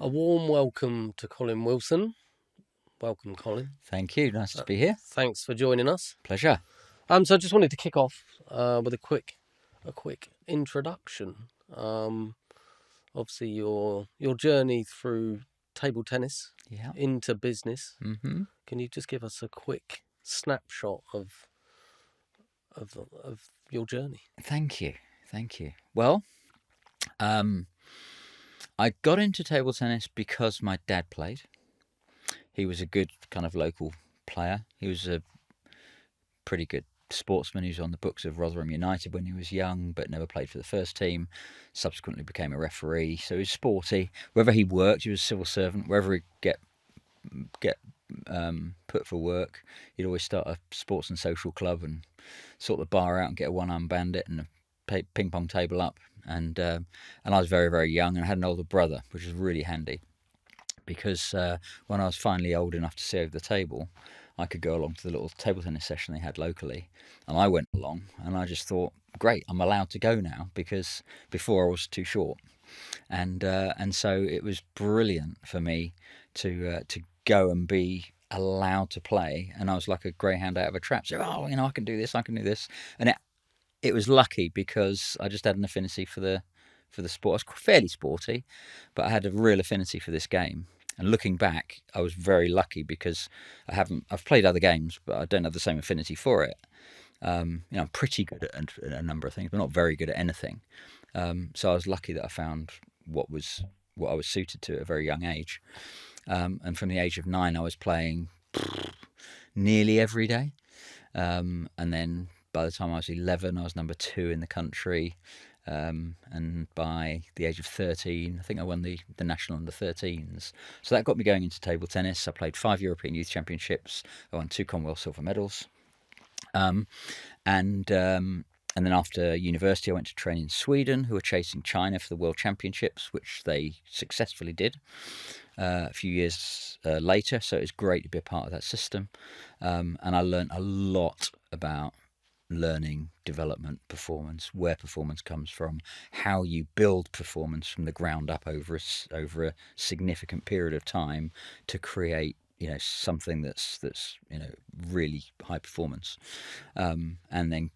A warm welcome to Colin Wilson. Welcome, Colin. Thank you. Nice to be here. Thanks for joining us. Pleasure. So I just wanted to kick off with a quick introduction. Obviously, your journey through table tennis into business. Mm-hmm. Can you just give us a quick snapshot of your journey? Thank you. Well, I got into table tennis because my dad played. He was a good kind of local player. He was a pretty good sportsman. He was on the books of Rotherham United when he was young, but never played for the first team. Subsequently became a referee. So he was sporty. Wherever he worked, he was a civil servant. Wherever he'd get put for work, he'd always start a sports and social club and sort the bar out and get a one-arm bandit and a ping pong table up. And I was very, very young and I had an older brother, which was really handy because when I was finally old enough to see over the table, I could go along to the little table tennis session they had locally, and I went along and I just thought, great, I'm allowed to go now, because before I was too short, and so it was brilliant for me to go and be allowed to play, and I was like a greyhound out of a trap. So I can do this, and it was lucky because I just had an affinity for the sport. I was fairly sporty, but I had a real affinity for this game. And looking back, I was very lucky because I've played other games, but I don't have the same affinity for it. I'm pretty good at a number of things, but not very good at anything. So I was lucky that I found what I was suited to at a very young age. And from the age of 9, I was playing nearly every day. And then by the time I was 11, I was number 2 in the country. And by the age of 13, I think I won the national under 13s. So that got me going into table tennis. I played 5 European Youth Championships. I won 2 Commonwealth silver medals. And then after university, I went to train in Sweden, who were chasing China for the World Championships, which they successfully did a few years later. So it was great to be a part of that system. And I learned a lot about learning, development, performance, where performance comes from, how you build performance from the ground up over a significant period of time to create something that's really high performance, and then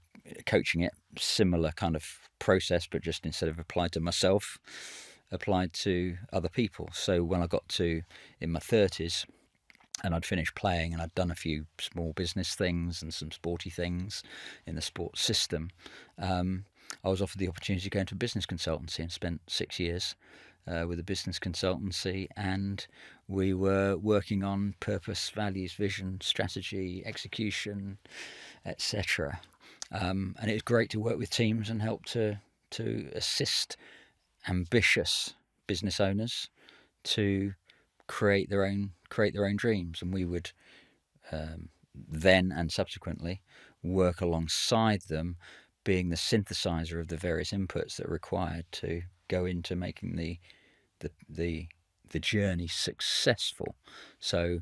coaching it, similar kind of process, but just instead of applied to myself, applied to other people. So when I got to in my 30s and I'd finished playing and I'd done a few small business things and some sporty things in the sports system, I was offered the opportunity to go into business consultancy and spent 6 years with a business consultancy, and we were working on purpose, values, vision, strategy, execution, etc. And it was great to work with teams and help to assist ambitious business owners to create their own dreams. And we would then and subsequently work alongside them, being the synthesizer of the various inputs that are required to go into making the journey successful. So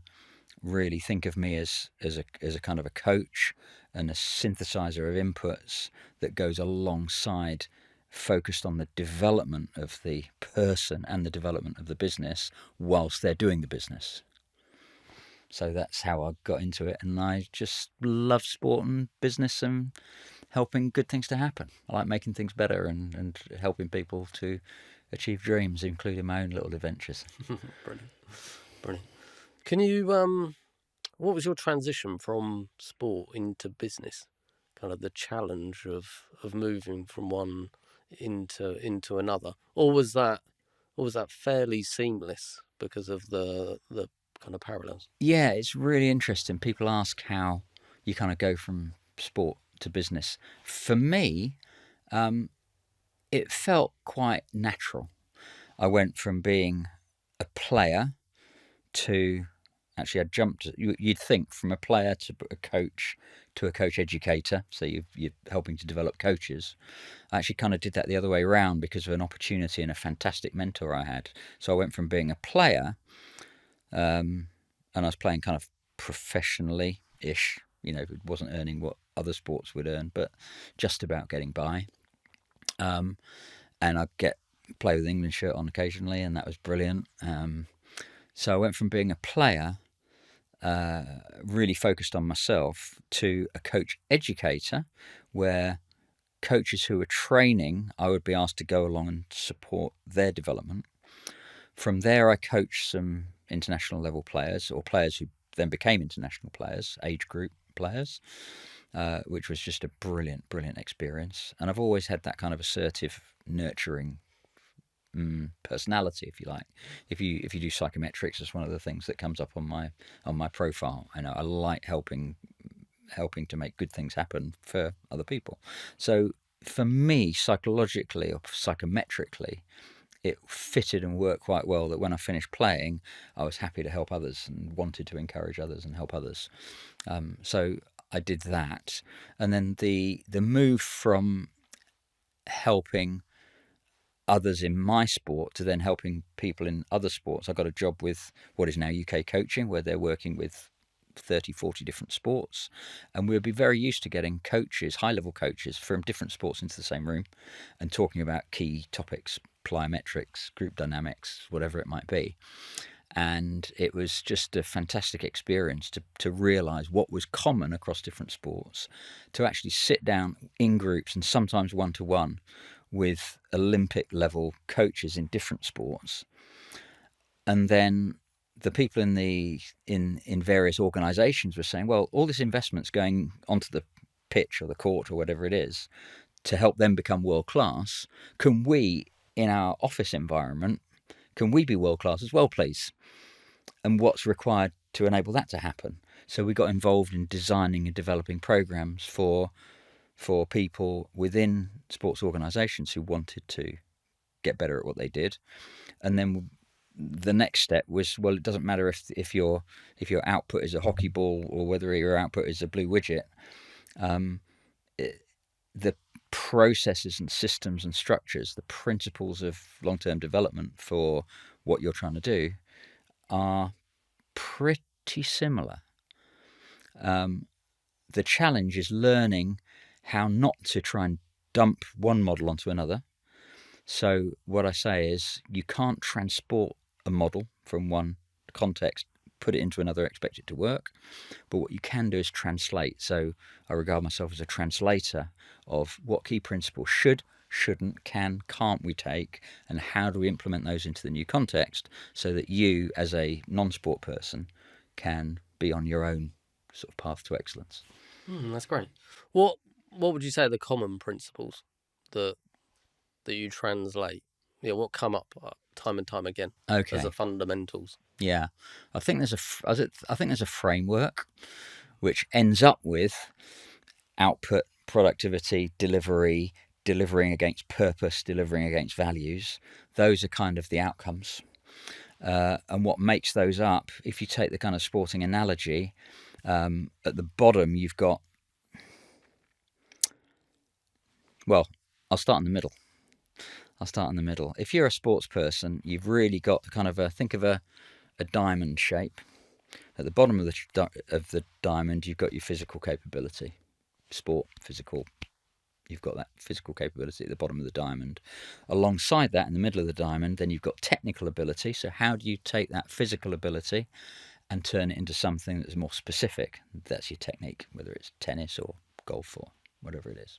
really think of me as a kind of a coach and a synthesizer of inputs that goes alongside, focused on the development of the person and the development of the business whilst they're doing the business. So that's how I got into it, and I just love sport and business and helping good things to happen. I like making things better and helping people to achieve dreams, including my own little adventures. Brilliant. Can you, what was your transition from sport into business? Kind of the challenge of moving from one into another, or was that fairly seamless because of the kind of parallels? Yeah, it's really interesting. People ask how you kind of go from sport to business. For me, it felt quite natural. I went from being a player to, actually I jumped, you'd think, from a player to a coach educator. So you're helping to develop coaches. I actually kind of did that the other way around because of an opportunity and a fantastic mentor I had. So I went from being a player, and I was playing kind of professionally-ish. It wasn't earning what other sports would earn, but just about getting by. And I'd get play with the England shirt on occasionally, and that was brilliant. So I went from being a player, really focused on myself, to a coach educator, where coaches who were training, I would be asked to go along and support their development. From there, I coached some international level players, or players who then became international players, age group players, which was just a brilliant experience. And I've always had that kind of assertive, nurturing personality, if you like. If you do psychometrics, it's one of the things that comes up on my profile. I know I like helping to make good things happen for other people. So for me, psychologically or psychometrically, it fitted and worked quite well that when I finished playing, I was happy to help others and wanted to encourage others and help others. So I did that. And then the move from helping others in my sport to then helping people in other sports, I got a job with what is now UK Coaching, where they're working with 30, 40 different sports. And we'll be very used to getting coaches, high-level coaches from different sports into the same room and talking about key topics, plyometrics, group dynamics, whatever it might be. And it was just a fantastic experience to realise what was common across different sports, to actually sit down in groups and sometimes one-to-one with Olympic level coaches in different sports. And then the people in various organisations were saying, well, all this investment's going onto the pitch or the court or whatever it is to help them become world class. Can we, in our office environment, can we be world class as well, please? And what's required to enable that to happen? So we got involved in designing and developing programs for people within sports organisations who wanted to get better at what they did. And then the next step was, well, it doesn't matter if your output is a hockey ball or whether your output is a blue widget. The processes and systems and structures, the principles of long-term development for what you're trying to do are pretty similar. The challenge is learning how not to try and dump one model onto another. So what I say is you can't transport a model from one context, put it into another, expect it to work. But what you can do is translate. So I regard myself as a translator of what key principles shouldn't, can't we take, and how do we implement those into the new context so that you, as a non-sport person, can be on your own sort of path to excellence. That's great. What would you say are the common principles that you translate? Yeah, what come up time and time again as the fundamentals? Yeah, I think there's a framework which ends up with output, productivity, delivering against purpose, delivering against values. Those are kind of the outcomes. And what makes those up, if you take the kind of sporting analogy, at the bottom you've got, well, I'll start in the middle. If you're a sports person, you've really got kind of think of a diamond shape. At the bottom of the diamond, you've got your physical capability, sport, physical. You've got that physical capability at the bottom of the diamond. Alongside that, in the middle of the diamond, then you've got technical ability. So how do you take that physical ability and turn it into something that's more specific? That's your technique, whether it's tennis or golf or whatever it is.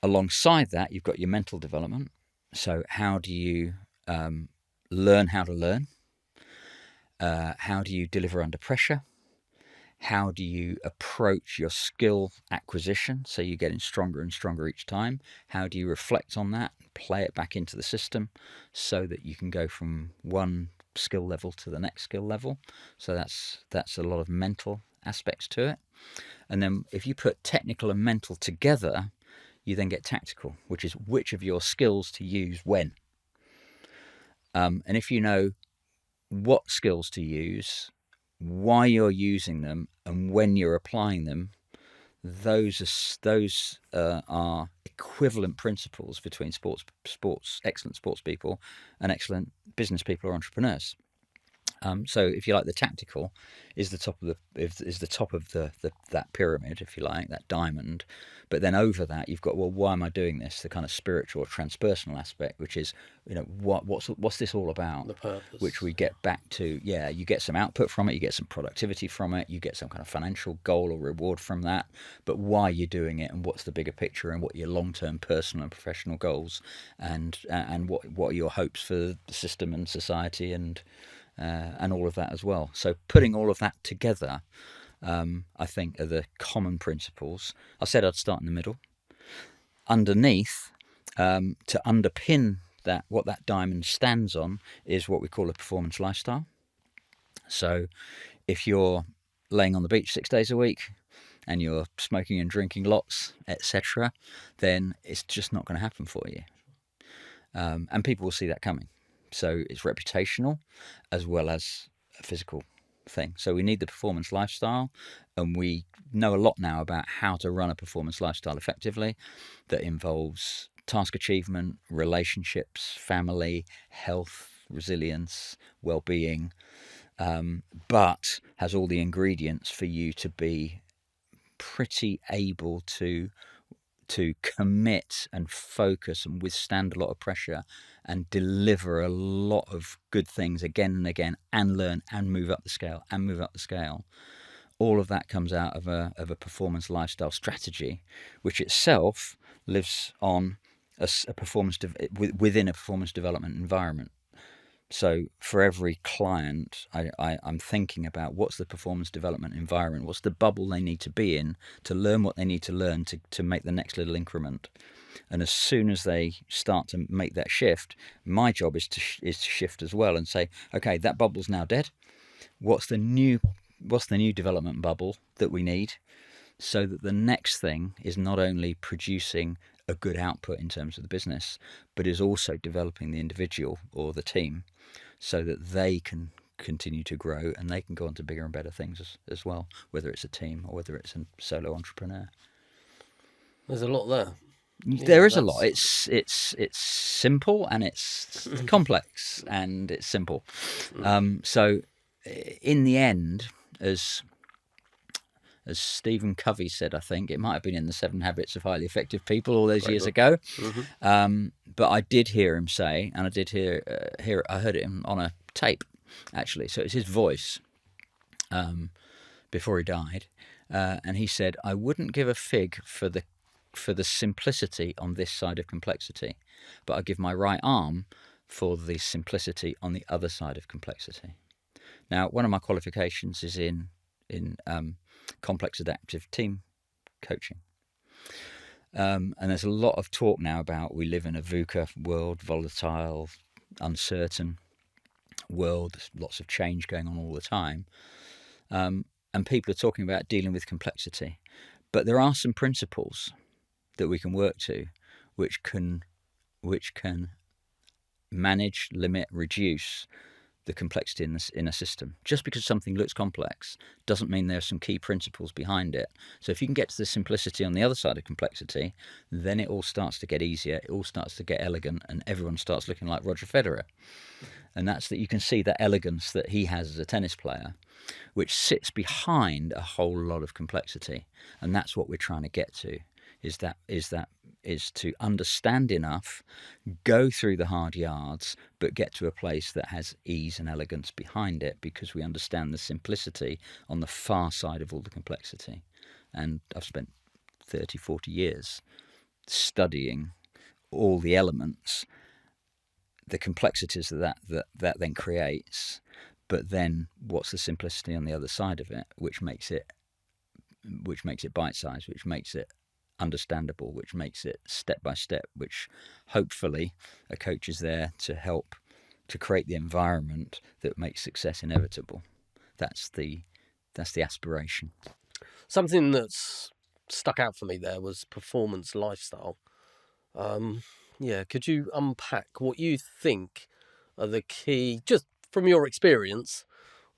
Alongside that, you've got your mental development. So how do you learn how to learn? How do you deliver under pressure? How do you approach your skill acquisition so you're getting stronger and stronger each time? How do you reflect on that, play it back into the system so that you can go from one skill level to the next skill level? So that's a lot of mental aspects to it. And then if you put technical and mental together, you then get tactical, which is which of your skills to use when. And if you know what skills to use, why you're using them, and when you're applying them, those are equivalent principles between excellent sports people and excellent business people or entrepreneurs. So if you like, the tactical is the top of that pyramid, if you like, that diamond. But then over that, you've got, well, why am I doing this? The kind of spiritual or transpersonal aspect, which is, what's this all about? The purpose. Which we get back to. Yeah, you get some output from it, you get some productivity from it, you get some kind of financial goal or reward from that. But why you're doing it, and what's the bigger picture, and what are your long-term personal and professional goals, and what are your hopes for the system and society, and all of that as well. So putting all of that together, I think, are the common principles. I said I'd start in the middle. Underneath, to underpin that, what that diamond stands on is what we call a performance lifestyle. So if you're laying on the beach 6 days a week and you're smoking and drinking lots, etc., then it's just not going to happen for you. And people will see that coming. So it's reputational as well as a physical thing. So we need the performance lifestyle, and we know a lot now about how to run a performance lifestyle effectively that involves task achievement, relationships, family, health, resilience, well-being, but has all the ingredients for you to be pretty able to commit and focus and withstand a lot of pressure and deliver a lot of good things again and again, and learn and move up the scale. All of that comes out of a performance lifestyle strategy, which itself lives on a performance within a performance development environment. So for every client, I'm thinking about what's the performance development environment, what's the bubble they need to be in to learn what they need to learn to make the next little increment. And as soon as they start to make that shift, my job is to shift as well and say, okay, that bubble's now dead. What's the new development bubble that we need, so that the next thing is not only producing a good output in terms of the business, but is also developing the individual or the team so that they can continue to grow and they can go on to bigger and better things as well, whether it's a team or whether it's a solo entrepreneur. There's a lot there. There is a lot. It's simple and it's complex and it's simple. So in the end, as Stephen Covey said, I think it might have been in the 7 Habits of Highly Effective People all those years ago. But I did hear him say, and I heard it on a tape actually. So it's his voice before he died, and he said, "I wouldn't give a fig for the simplicity on this side of complexity, but I give my right arm for the simplicity on the other side of complexity." Now, one of my qualifications is in complex adaptive team coaching. And there's a lot of talk now about we live in a VUCA world, volatile, uncertain world. There's lots of change going on all the time. And people are talking about dealing with complexity. But there are some principles that we can work to which can manage, limit, reduce the complexity in a system. Just because something looks complex doesn't mean there are some key principles behind it. So if you can get to the simplicity on the other side of complexity, then it all starts to get easier, it all starts to get elegant, and everyone starts looking like Roger Federer. And that's that you can see that elegance that he has as a tennis player, which sits behind a whole lot of complexity. And that's what we're trying to get to, is to understand enough, go through the hard yards, but get to a place that has ease and elegance behind it, because we understand the simplicity on the far side of all the complexity. And I've spent 30, 40 years studying all the elements, the complexities that then creates, but then what's the simplicity on the other side of it, which makes it bite-sized, which makes it understandable, which makes it step by step, which hopefully a coach is there to help to create the environment that makes success inevitable. That's the aspiration. Something that's stuck out for me there was performance lifestyle. Could you unpack what you think are the key, just from your experience,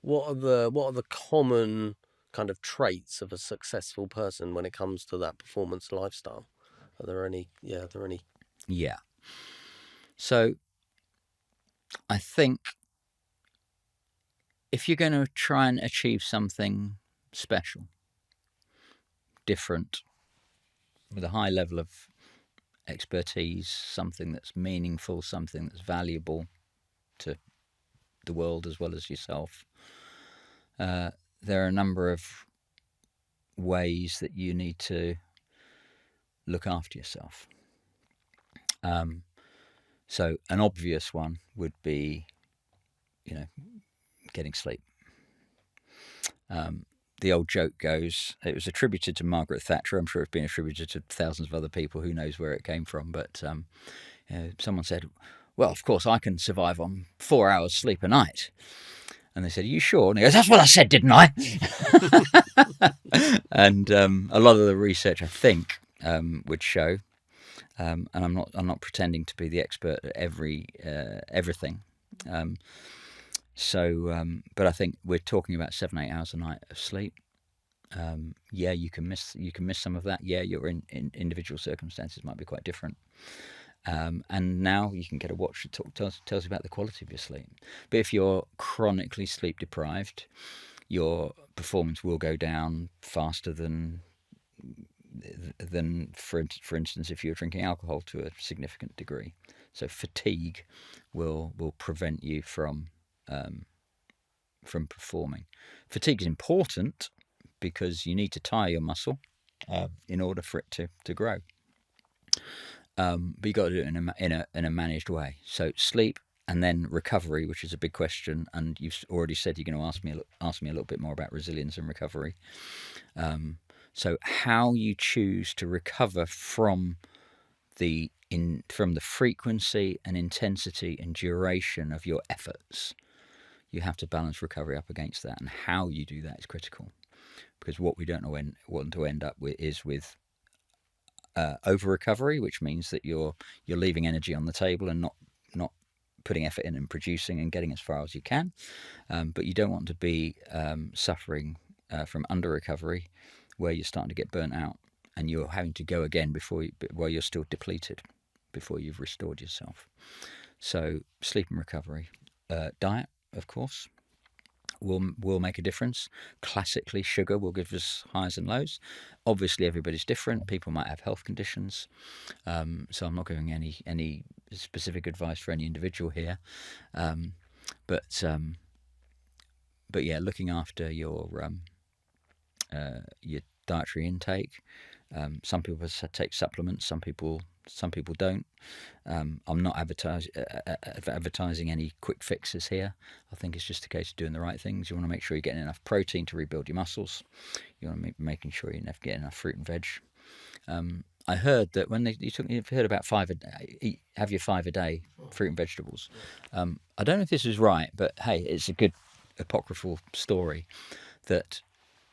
what are the common kind of traits of a successful person when it comes to that performance lifestyle? Are there any? Yeah. So I think if you're going to try and achieve something special, different, with a high level of expertise, something that's meaningful, something that's valuable to the world as well as yourself, there are a number of ways that you need to look after yourself. So an obvious one would be, getting sleep. The old joke goes, it was attributed to Margaret Thatcher. I'm sure it's been attributed to thousands of other people. Who knows where it came from? But someone said, well, of course, I can survive on 4 hours sleep a night. And they said, are you sure? And he goes, that's what I said, didn't I? And a lot of the research, I think, would show, and I'm not pretending to be the expert at everything. But I think we're talking about 7-8 hours a night of sleep. Yeah, you can miss some of that. Yeah, your in individual circumstances might be quite different. And now you can get a watch that tells you about the quality of your sleep. But if you're chronically sleep deprived, your performance will go down faster than for instance, if you're drinking alcohol to a significant degree. So fatigue will prevent you from performing. Fatigue is important because you need to tire your muscle in order for it to grow. But you got to do it in a managed way. So sleep and then recovery, which is a big question. And you've already said you're going to ask me a little bit more about resilience and recovery. So how you choose to recover from the frequency and intensity and duration of your efforts, you have to balance recovery up against that, and how you do that is critical, because what we don't want to end up with is over recovery, which means that you're leaving energy on the table and not putting effort in and producing and getting as far as you can. But you don't want to be suffering from under recovery, where you're starting to get burnt out and you're having to go again while you're still depleted, before you've restored yourself. So sleep and recovery. Diet, of course, will make a difference. Classically, sugar will give us highs and lows. Obviously, everybody's different. People might have health conditions, so I'm not giving any specific advice for any individual here. But yeah, looking after your dietary intake. Some people take supplements. Some people don't. I'm not advertising any quick fixes here. I think it's just a case of doing the right things. You want to make sure you're getting enough protein to rebuild your muscles. You want to be making sure you get enough fruit and veg. I heard that you've heard about 5 a day. Have your 5 a day fruit and vegetables. I don't know if this is right, but hey, it's a good apocryphal story that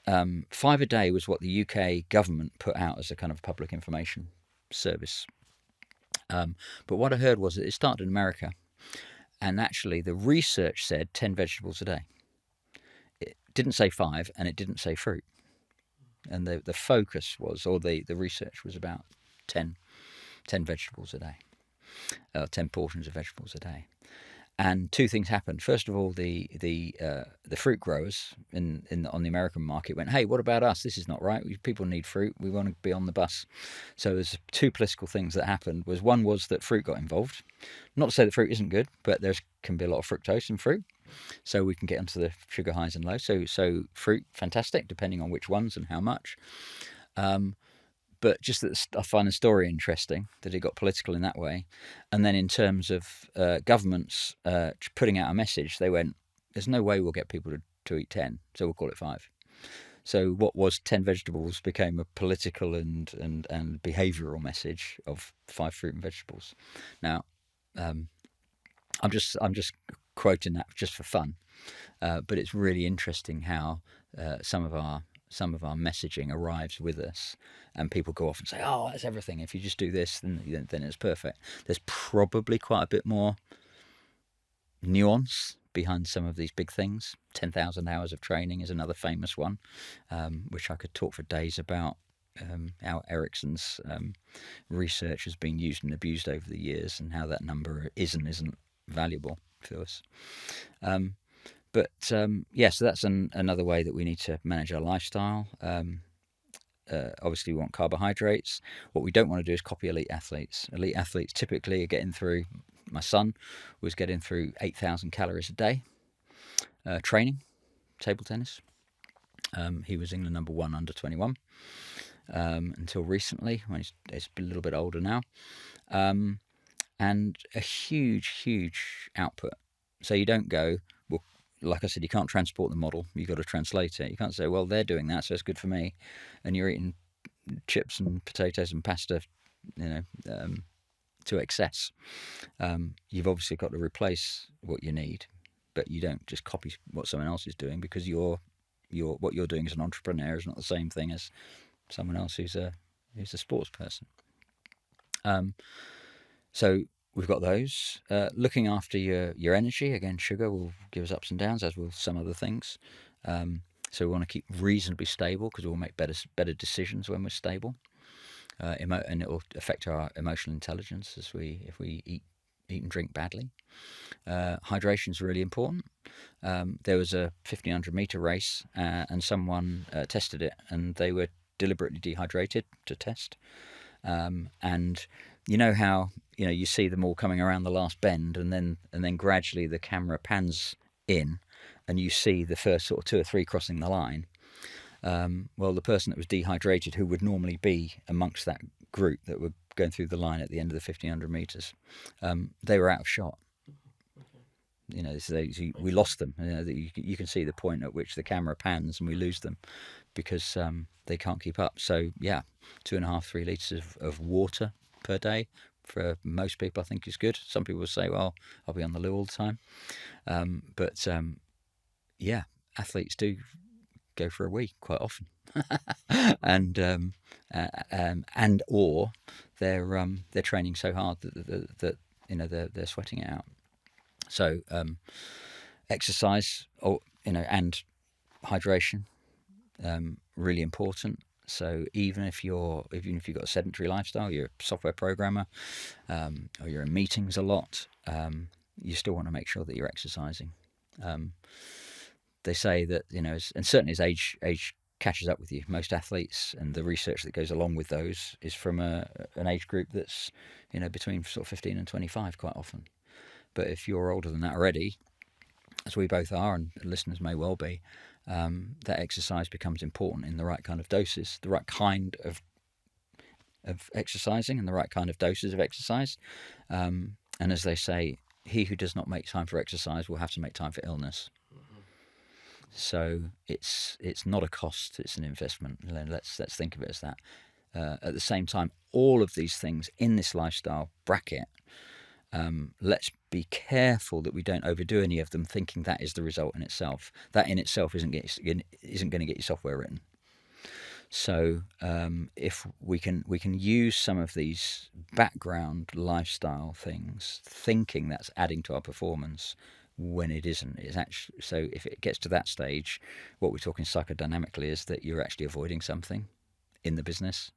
5 a day was what the UK government put out as a kind of public information service. But what I heard was that it started in America, and actually the research said 10 vegetables a day. It didn't say 5, and it didn't say fruit. And the focus was, or the research was about 10 vegetables a day, 10 portions of vegetables a day. And 2 things happened. First of all, the fruit growers on the American market went, hey, what about us? This is not right. People need fruit. We want to be on the bus. So there's 2 political things that happened. One was that fruit got involved. Not to say that fruit isn't good, but there can be a lot of fructose in fruit. So we can get onto the sugar highs and lows. So fruit, fantastic, depending on which ones and how much. But just that I find the story interesting, that it got political in that way. And then in terms of governments putting out a message, they went, there's no way we'll get people to eat 10, so we'll call it 5. So what was 10 vegetables became a political and behavioural message of 5 fruit and vegetables. Now, I'm just quoting that just for fun, but it's really interesting how some of our messaging arrives with us, and people go off and say, oh, that's everything. If you just do this, then it's perfect. There's probably quite a bit more nuance behind some of these big things. 10,000 hours of training is another famous one, which I could talk for days about. How Ericsson's research has been used and abused over the years, and how that number is and isn't valuable to us. But yeah, so that's another way that we need to manage our lifestyle. Obviously, we want carbohydrates. What we don't want to do is copy elite athletes. Elite athletes typically are getting through. My son was getting through 8,000 calories a day training table tennis. He was England #1 under 21 until recently, when he's a little bit older now, and a huge output. So you don't go, well, like I said, you can't transport the model. You've got to translate it. You can't say, well, they're doing that, so it's good for me, and you're eating chips and potatoes and pasta, to excess. You've obviously got to replace what you need, but you don't just copy what someone else is doing, because what you're doing as an entrepreneur is not the same thing as someone else who's a sports person. So we've got those. Looking after your energy. Again, sugar will give us ups and downs, as will some other things. So we want to keep reasonably stable, because we'll make better decisions when we're stable. And it will affect our emotional intelligence if we eat and drink badly. Hydration is really important. There was a 1,500 meter race, and someone tested it, and they were deliberately dehydrated to test. And you know how you see them all coming around the last bend, and then gradually the camera pans in, and you see the first sort of 2 or 3 crossing the line. Well, the person that was dehydrated, who would normally be amongst that group that were going through the line at the end of the 1,500 meters, they were out of shot. We lost them. You can see the point at which the camera pans, and we lose them because they can't keep up. So yeah, 2.5-3 litres of water per day for most people, I think, is good. Some people will say, well, I'll be on the loo all the time. But yeah, athletes do go for a wee quite often, and or they're training so hard that they're sweating it out. So exercise, and hydration, really important. So even if you've got a sedentary lifestyle, you're a software programmer, or you're in meetings a lot, you still want to make sure that you're exercising. They say that and certainly as age catches up with you, most athletes, and the research that goes along with those, is from an age group that's between sort of 15 and 25 quite often. But if you're older than that already, as we both are, and listeners may well be, that exercise becomes important in the right kind of doses, the right kind of exercising, and the right kind of doses of exercise. And as they say, he who does not make time for exercise will have to make time for illness. So it's not a cost; it's an investment. Let's think of it as that. At the same time, all of these things in this lifestyle bracket, let's be careful that we don't overdo any of them, thinking that is the result in itself. That in itself isn't going to get your software written. So if we can use some of these background lifestyle things, thinking that's adding to our performance, when it isn't. It's actually, so if it gets to that stage, what we're talking psychodynamically is that you're actually avoiding something in the business,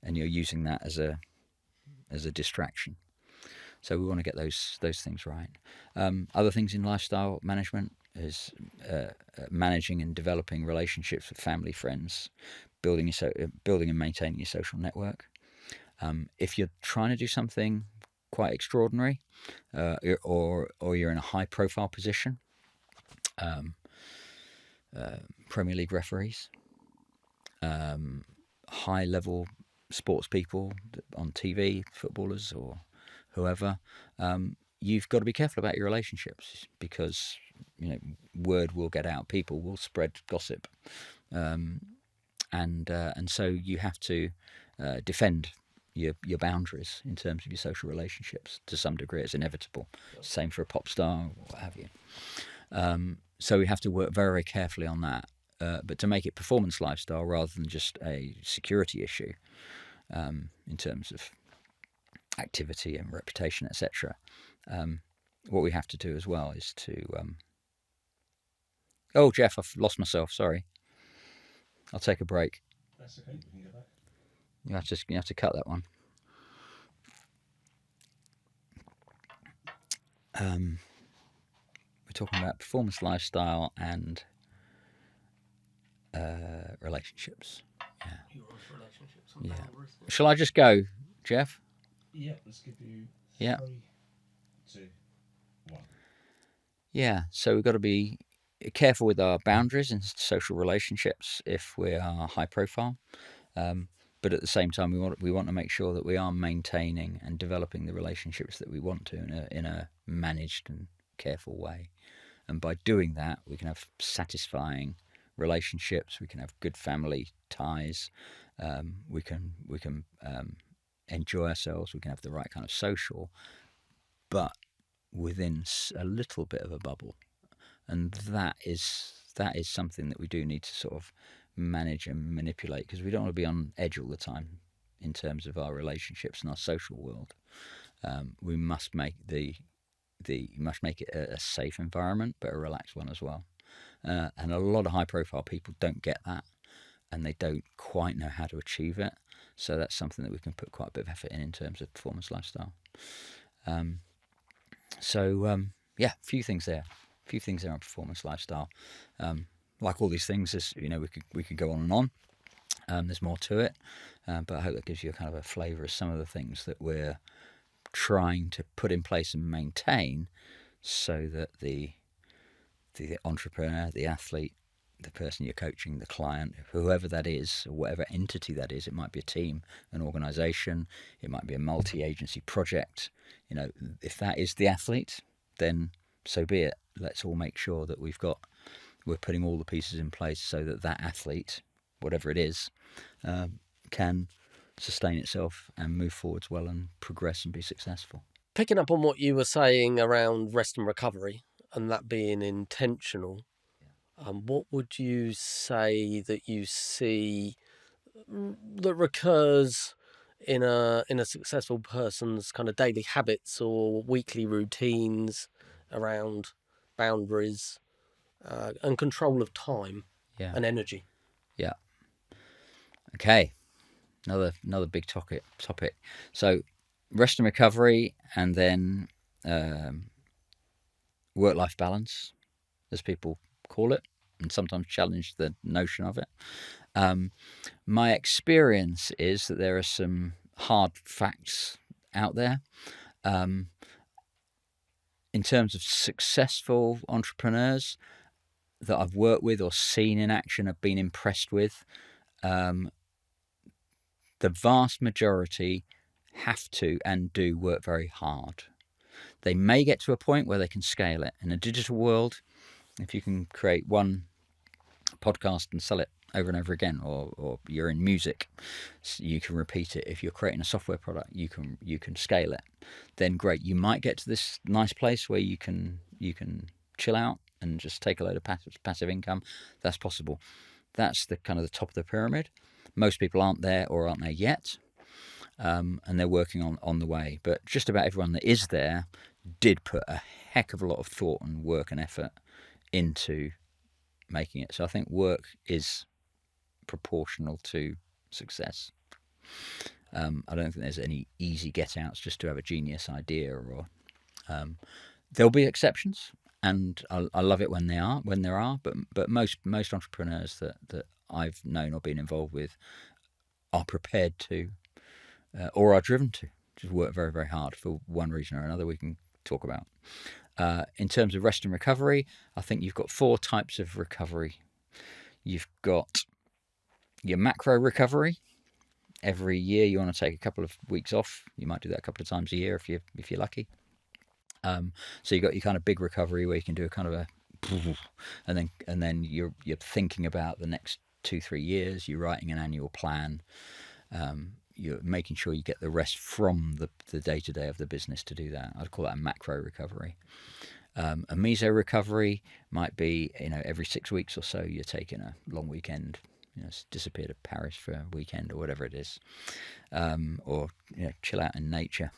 and you're using that as a distraction. So we want to get those things right. Other things in lifestyle management is managing and developing relationships with family, friends, building and maintaining your social network. If you're trying to do something quite extraordinary, or you're in a high profile position, Premier League referees, high level sports people on TV, footballers or whoever, you've got to be careful about your relationships, because word will get out, people will spread gossip, and so you have to defend your boundaries in terms of your social relationships to some degree. It's inevitable. Same for a pop star or what have you. So we have to work very, very carefully on that. But to make it performance lifestyle rather than just a security issue, in terms of activity and reputation, etc. What we have to do as well is to... Oh, Jeff, I've lost myself. Sorry. I'll take a break. That's okay. We can get back. You have to cut that one. we're talking about performance, lifestyle, and relationships. Your relationships and boundaries. Shall I just go, Jeff? Yeah, let's give you 3, 2, 1. Yeah, so we've got to be careful with our boundaries in social relationships if we are high profile. But at the same time, we want to make sure that we are maintaining and developing the relationships that we want to in a managed and careful way. And by doing that, we can have satisfying relationships. We can have good family ties. We can enjoy ourselves. We can have the right kind of social, but within a little bit of a bubble. And that is something that we do need to sort of manage and manipulate, because we don't want to be on edge all the time in terms of our relationships and our social world. We must make it a safe environment, but a relaxed one as well. And a lot of high-profile people don't get that, and they don't quite know how to achieve it. So that's something that we can put quite a bit of effort in terms of performance lifestyle. A few things there. A few things there on performance lifestyle. Like all these things, we could go on and on. There's more to it, but I hope that gives you a kind of a flavour of some of the things that we're trying to put in place and maintain, so that the entrepreneur, the athlete, the person you're coaching, the client, whoever that is, or whatever entity that is, it might be a team, an organisation, it might be a multi-agency project. If that is the athlete, then so be it. Let's all make sure that we're putting all the pieces in place so that athlete, whatever it is, can sustain itself and move forwards well and progress and be successful. Picking up on what you were saying around rest and recovery and that being intentional, what would you say that you see that recurs in a successful person's kind of daily habits or weekly routines around boundaries and control of time and energy? Yeah. Okay. Another big topic. So rest and recovery, and then work-life balance, as people call it, and sometimes challenge the notion of it. My experience is that there are some hard facts out there. In terms of successful entrepreneurs that I've worked with or seen in action, have been impressed with, the vast majority have to and do work very hard. They may get to a point where they can scale it. In a digital world, if you can create one podcast and sell it over and over again, or you're in music, you can repeat it. If you're creating a software product, you can scale it. Then great, you might get to this nice place where you can chill out and just take a load of passive income. That's possible. That's the kind of the top of the pyramid. Most people aren't there or aren't there yet, and they're working on the way. But just about everyone that is there did put a heck of a lot of thought and work and effort into making it. So I think work is proportional to success. I don't think there's any easy get-outs just to have a genius idea, or there'll be exceptions, and I love it when there are. But most entrepreneurs that I've known or been involved with are prepared to, or are driven to, just work very, very hard for one reason or another we can talk about. In terms of rest and recovery, I think you've got 4 types of recovery. You've got your macro recovery. Every year you want to take a couple of weeks off. You might do that a couple of times a year if you're lucky. So you got your kind of big recovery where you can do a kind of a, and then you're thinking about the next 2-3 years. You're writing an annual plan. You're making sure you get the rest from the day-to-day of the business to do that. I'd call that a macro recovery. A meso recovery might be, every 6 weeks or so you're taking a long weekend, disappear to Paris for a weekend or whatever it is, or chill out in nature,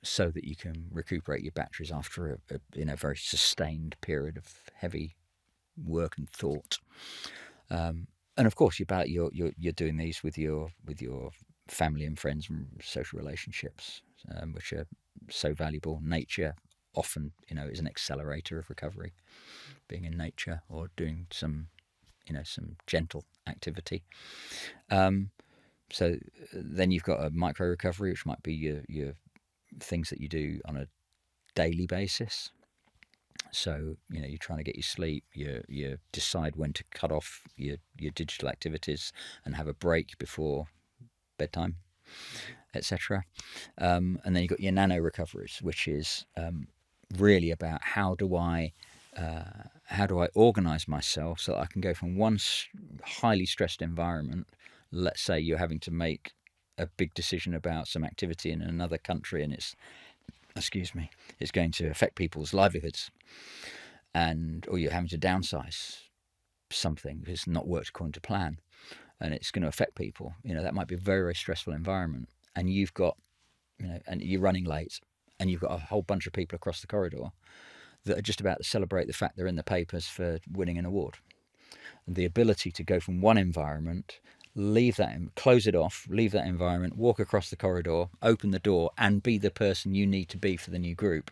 so that you can recuperate your batteries after a very sustained period of heavy work and thought. And of course, you're doing these with your family and friends and social relationships, which are so valuable. Nature often, is an accelerator of recovery, being in nature or doing some gentle activity. So then you've got a micro recovery, which might be your things that you do on a daily basis. So you're trying to get your sleep. You decide when to cut off your digital activities and have a break before bedtime, etc. And then you've got your nano recoveries, which is really about how do I organise myself so that I can go from one highly stressed environment. Let's say you're having to make a big decision about some activity in another country, and it's going to affect people's livelihoods, or you're having to downsize something because it's not worked according to plan, and it's going to affect people. That might be a very, very stressful environment, and you've got, and you're running late, and you've got a whole bunch of people across the corridor that are just about to celebrate the fact they're in the papers for winning an award. And the ability to go from one environment, close it off, leave that environment, walk across the corridor, open the door, and be the person you need to be for the new group.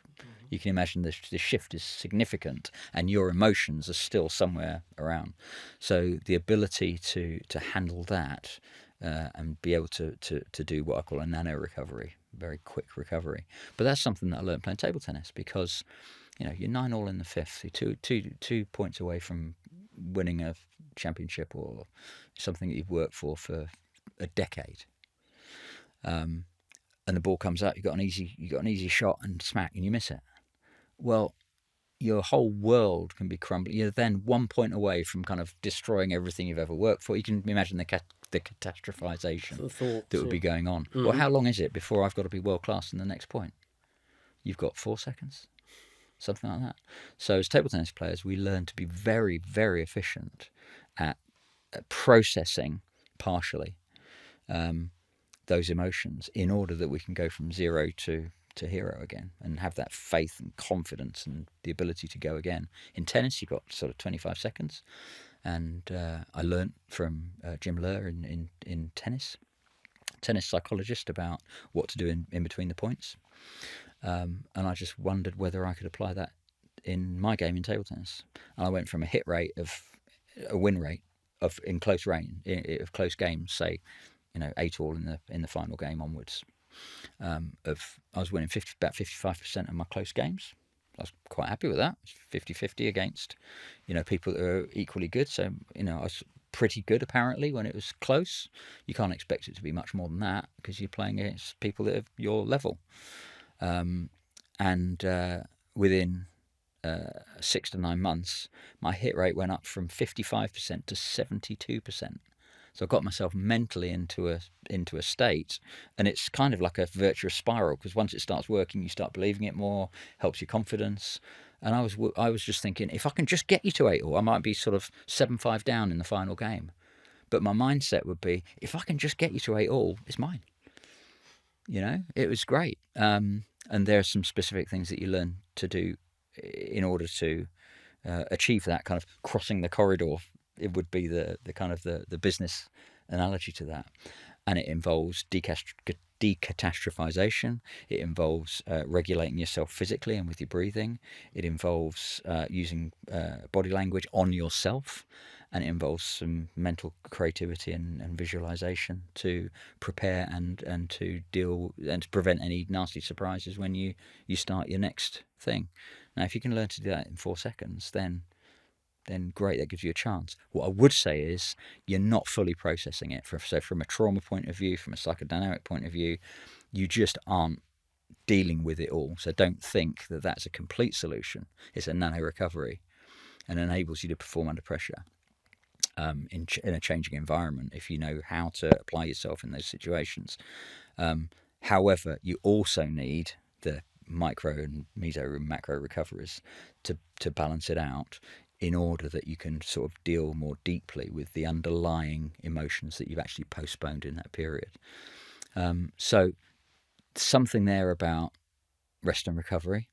You can imagine the shift is significant, and your emotions are still somewhere around. So the ability to handle that and be able to do what I call a nano recovery, very quick recovery. But that's something that I learned playing table tennis, because you're 9-all in the fifth, you're two points away from winning a championship or something that you've worked for a decade. And the ball comes out, you got an easy shot and smack, and you miss it. Well, your whole world can be crumbling. You're then 1 point away from kind of destroying everything you've ever worked for. You can imagine the catastrophization that would be going on. Mm-hmm. Well, how long is it before I've got to be world class in the next point? You've got 4 seconds, something like that. So as table tennis players, we learn to be very, very efficient at processing partially those emotions in order that we can go from zero to hero again and have that faith and confidence and the ability to go again. In tennis, you've got sort of 25 seconds. And I learned from Jim Loehr in tennis psychologist, about what to do in between the points. And I just wondered whether I could apply that in my game in table tennis. And I went from a win rate in close range of close games, say, 8-all in the final game onwards. I was winning about 55% of my close games. I was quite happy with that. 50-50 against, people that are equally good. So, I was pretty good apparently when it was close. You can't expect it to be much more than that because you're playing against people that are your level. Within 6 to 9 months, my hit rate went up from 55% to 72%. So I got myself mentally into a state, and it's kind of like a virtuous spiral, because once it starts working, you start believing it more, helps your confidence. And I was just thinking, if I can just get you to 8-all, I might be sort of 7-5 down in the final game. But my mindset would be, if I can just get you to 8-all, it's mine. It was great. And there are some specific things that you learn to do in order to achieve that kind of crossing the corridor. It would be the kind of the business analogy to that. And it involves decatastrophization. It involves regulating yourself physically and with your breathing. It involves using body language on yourself. And it involves some mental creativity and visualization to prepare and to deal and to prevent any nasty surprises when you start your next thing. Now, if you can learn to do that in 4 seconds, then great, that gives you a chance. What I would say is you're not fully processing it. So from a trauma point of view, from a psychodynamic point of view, you just aren't dealing with it all. So don't think that that's a complete solution. It's a nano recovery and enables you to perform under pressure in a changing environment if you know how to apply yourself in those situations. However, you also need the micro and meso and macro recoveries to balance it out, in order that you can sort of deal more deeply with the underlying emotions that you've actually postponed in that period. So something there about rest and recovery,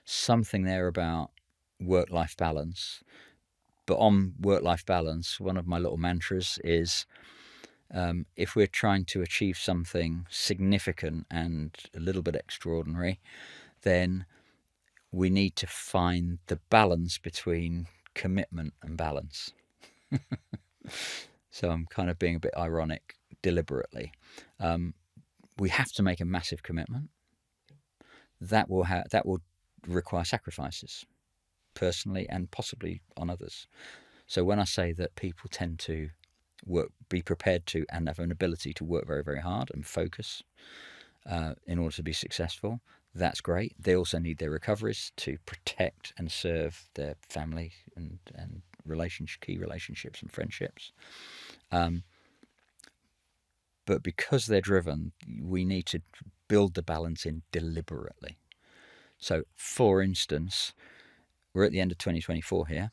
something there about work-life balance. But on work-life balance, one of my little mantras is, if we're trying to achieve something significant and a little bit extraordinary, then we need to find the balance between commitment and balance. So I'm kind of being a bit ironic deliberately. We have to make a massive commitment. That will require sacrifices, personally and possibly on others. So when I say that people tend to be prepared to and have an ability to work very, very hard and focus in order to be successful, that's great. They also need their recoveries to protect and serve their family and key relationships and friendships. But because they're driven, we need to build the balance in deliberately. So, for instance, we're at the end of 2024 here.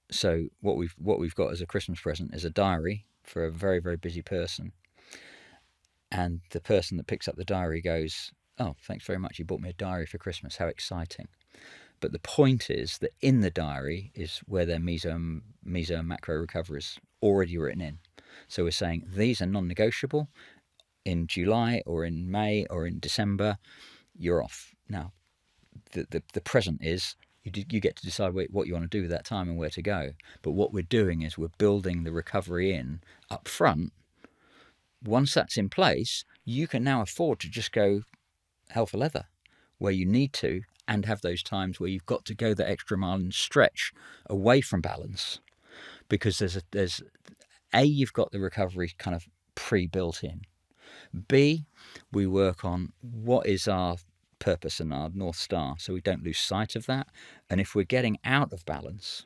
So what we've got as a Christmas present is a diary for a very, very busy person. And the person that picks up the diary goes, "Oh, thanks very much. You bought me a diary for Christmas. How exciting." But the point is that in the diary is where their meso and macro recoveries already written in. So we're saying these are non-negotiable. In July or in May or in December, you're off. Now, the present is you get to decide what you want to do with that time and where to go. But what we're doing is we're building the recovery in up front. Once that's in place, you can now afford to just go hell for leather where you need to, and have those times where you've got to go the extra mile and stretch away from balance, because you've got the recovery kind of pre-built in. B, we work on what is our purpose and our North Star, so we don't lose sight of that. And if we're getting out of balance,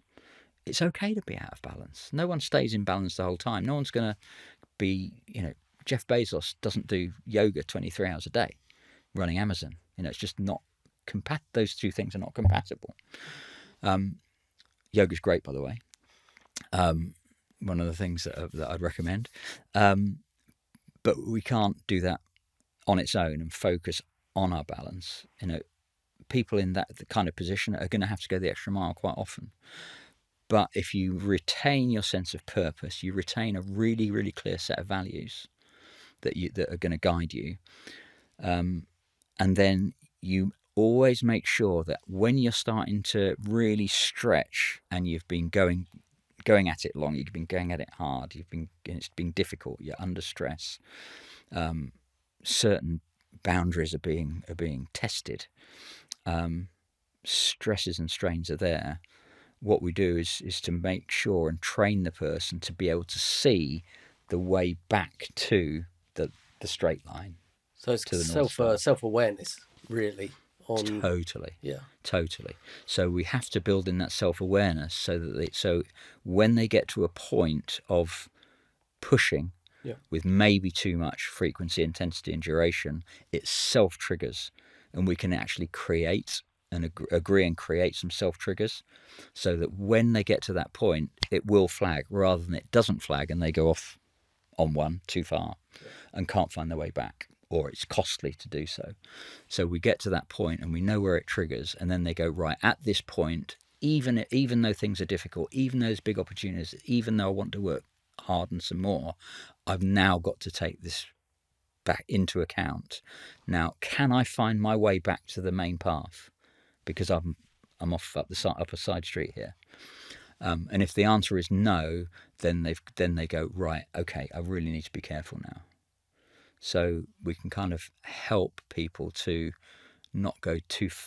it's okay to be out of balance. No one stays in balance the whole time. No one's going to be, Jeff Bezos doesn't do yoga 23 hours a day running Amazon. It's just not those two things are not compatible. Yoga's great, by the way. One of the things that I'd recommend. But we can't do that on its own and focus on our balance. People in that kind of position are going to have to go the extra mile quite often. But if you retain your sense of purpose, you retain a really, really clear set of values that are going to guide you. And then you always make sure that when you're starting to really stretch and you've been going at it long, you've been going at it hard, it's been difficult, you're under stress, certain boundaries are being tested, stresses and strains are there. What we do is to make sure and train the person to be able to see the way back to the straight line. So it's self-awareness, really. Totally. Yeah. Totally. So we have to build in that self-awareness so when they get to a point of pushing with maybe too much frequency, intensity and duration, it self-triggers, and we can actually create and agree and create some self-triggers so that when they get to that point, it will flag rather than it doesn't flag and they go off on one too far and can't find their way back, or it's costly to do so. So we get to that point and we know where it triggers, and then they go, right, at this point, even though things are difficult, even though there's big opportunities, even though I want to work hard and some more, I've now got to take this back into account. Now, can I find my way back to the main path? Because I'm off up a side street here. And if the answer is no, then they go, right, okay, I really need to be careful now. So we can kind of help people to not go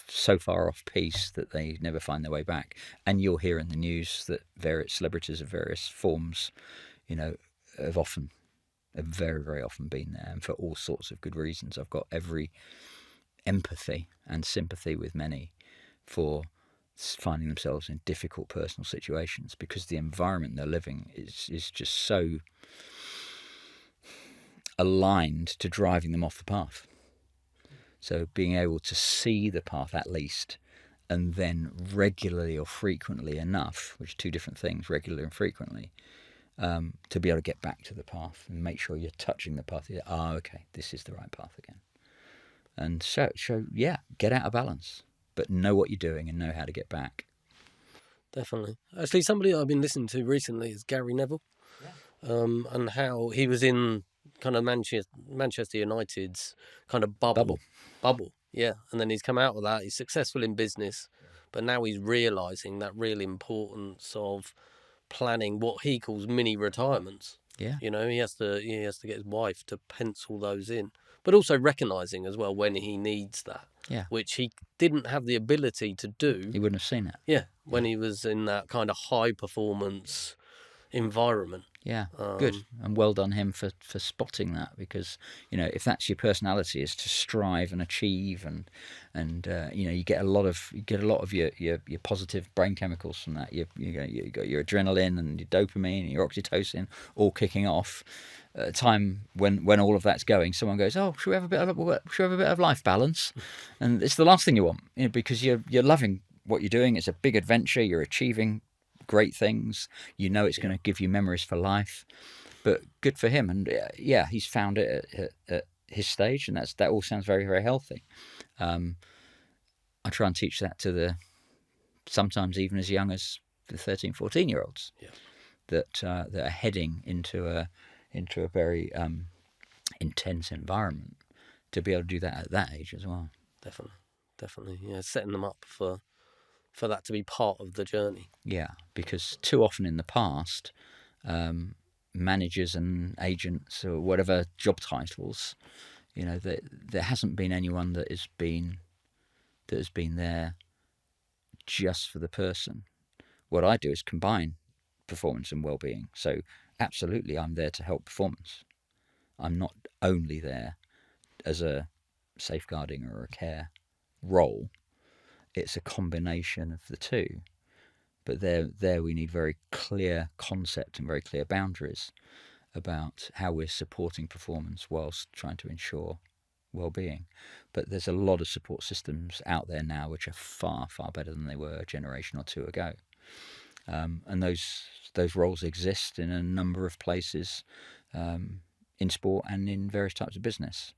so far off piece that they never find their way back. And you'll hear in the news that various celebrities of various forms, have very, very often been there, and for all sorts of good reasons. I've got every empathy and sympathy with many for finding themselves in difficult personal situations, because the environment they're living is just so aligned to driving them off the path. So being able to see the path at least, and then regularly or frequently enough, which are two different things, regularly and frequently, to be able to get back to the path and make sure you're touching the path. Okay, this is the right path again. And so get out of balance, but know what you're doing and know how to get back. Definitely. Actually, somebody I've been listening to recently is Gary Neville, and how he was in kind of Manchester United's kind of bubble, Yeah, and then he's come out of that. He's successful in business, but now he's realising that real importance of planning what he calls mini retirements. Yeah. You know, he has to get his wife to pencil those in, but also recognising as well when he needs that. Yeah. Which he didn't have the ability to do. He wouldn't have seen it. Yeah, when he was in that kind of high performance environment. Yeah, good, and well done him for spotting that, because if that's your personality, is to strive and achieve, and you get a lot of your positive brain chemicals from that. You got your adrenaline and your dopamine and your oxytocin all kicking off at a time when all of that's going. Someone goes, "Oh, should we have a bit of life balance?" And it's the last thing you want, because you're loving what you're doing. It's a big adventure. You're achieving great things. It's going to give you memories for life. But good for him, and he's found it at his stage, and that all sounds very, very healthy. I try and teach that to sometimes even as young as the 13, 14-year-olds that are heading into a very intense environment, to be able to do that at that age as well. Definitely. Yeah, setting them up for that to be part of the journey. Yeah, because too often in the past, managers and agents or whatever job titles, there hasn't been anyone that has been there just for the person. What I do is combine performance and well-being. So absolutely, I'm there to help performance. I'm not only there as a safeguarding or a care role. It's a combination of the two. But there we need very clear concept and very clear boundaries about how we're supporting performance whilst trying to ensure well-being. But there's a lot of support systems out there now which are far, far better than they were a generation or two ago. And those roles exist in a number of places, in sport and in various types of business.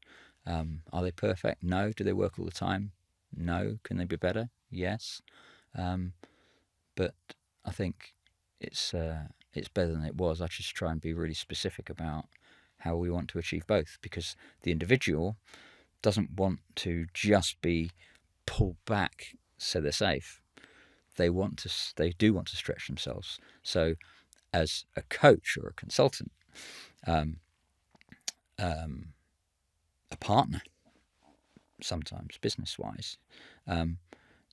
Are they perfect? No. Do they work all the time? No. Can they be better? Yes. But I think it's better than it was. I just try and be really specific about how we want to achieve both, because the individual doesn't want to just be pulled back so they're safe. They do want to stretch themselves. So as a coach or a consultant, a partner, sometimes business-wise,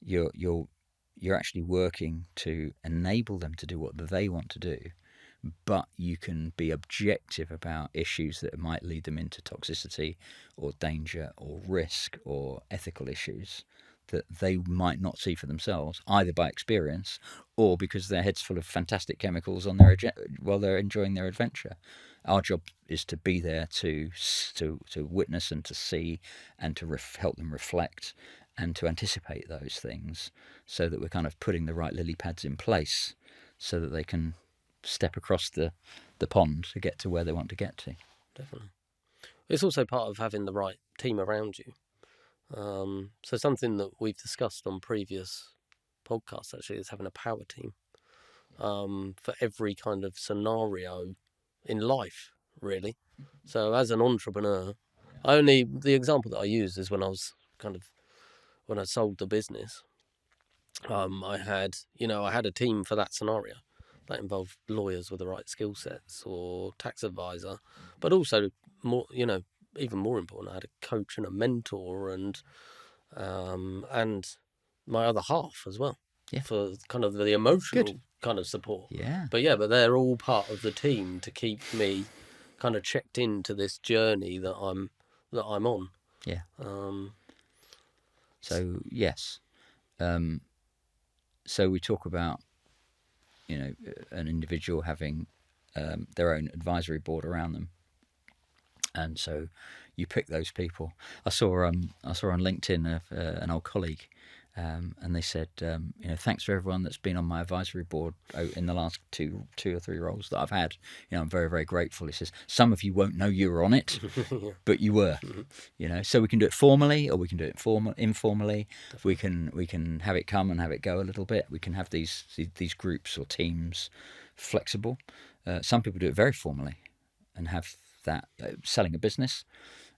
you're actually working to enable them to do what they want to do, but you can be objective about issues that might lead them into toxicity or danger or risk or ethical issues that they might not see for themselves, either by experience or because their head's full of fantastic chemicals on while they're enjoying their adventure. Our job is to be there to witness and to see and to help them reflect and to anticipate those things, so that we're kind of putting the right lily pads in place so that they can step across the pond to get to where they want to get to. Definitely. It's also part of having the right team around you. So something that we've discussed on previous podcasts actually is having a power team for every kind of scenario in life, really. So as an entrepreneur, the example that I use is when I sold the business, I had a team for that scenario. That involved lawyers with the right skill sets or tax advisor, but also even more important, I had a coach and a mentor and my other half as well, for kind of the emotional kind of support. Yeah. But they're all part of the team to keep me kind of checked into this journey that I'm on. Yeah. So yes. So we talk about an individual having their own advisory board around them, and so you pick those people. I saw on LinkedIn an old colleague, and they said, thanks for everyone that's been on my advisory board in the last two or three roles that I've had. I'm very, very grateful. He says, some of you won't know you were on it, but you were. So we can do it formally, or we can do it informally. Definitely. We can have it come and have it go a little bit. We can have these groups or teams flexible. Some people do it very formally and have that selling a business.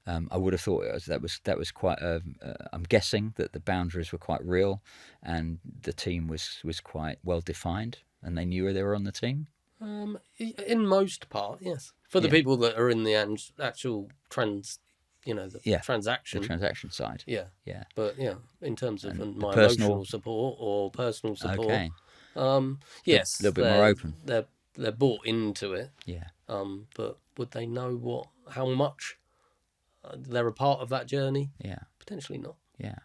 I would have thought that was quite. I'm guessing that the boundaries were quite real, and the team was quite well defined, and they knew they were on the team. In most part, yes. For the people that are in the actual transaction. The transaction side. Yeah. Yeah. But in terms of my personal emotional support or personal support, Okay. yes, a little bit more open. They're bought into it. Yeah. But would they know how much they're a part of that journey? Yeah. Potentially not. Yeah.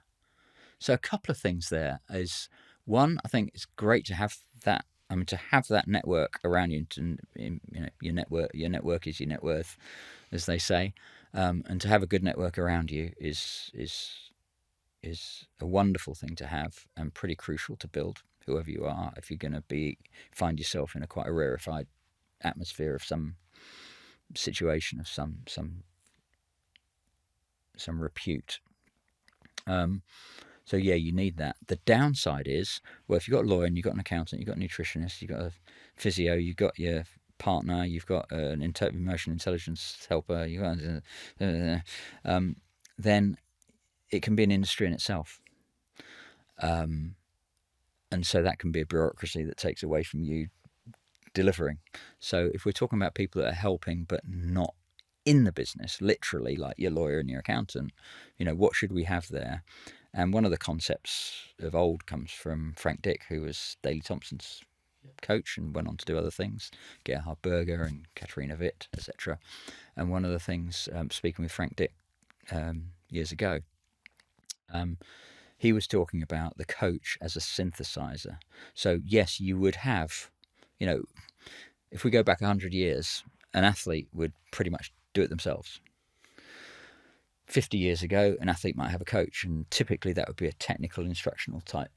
So a couple of things there is, one, I think it's great to have that. I mean, to have that network around you, your network is your net worth, as they say, and to have a good network around you is a wonderful thing to have, and pretty crucial to build, whoever you are, if you're going to find yourself in a quite a rarefied atmosphere of some situation of some repute. So yeah, you need that. The downside is, well, if you've got a lawyer and you've got an accountant, you've got a nutritionist, you've got a physio, you've got your partner, you've got an emotional intelligence helper, you've got, then it can be an industry in itself. And so that can be a bureaucracy that takes away from you delivering. So if we're talking about people that are helping but not in the business, literally, like your lawyer and your accountant, what should we have there? And one of the concepts of old comes from Frank Dick, who was Daley Thompson's coach and went on to do other things, Gerhard Berger and Katarina Witt, etc. And one of the things, speaking with Frank Dick years ago, he was talking about the coach as a synthesizer. So yes, you would have, if we go back 100 years, an athlete would pretty much do it themselves. 50 years ago, an athlete might have a coach, and typically that would be a technical instructional type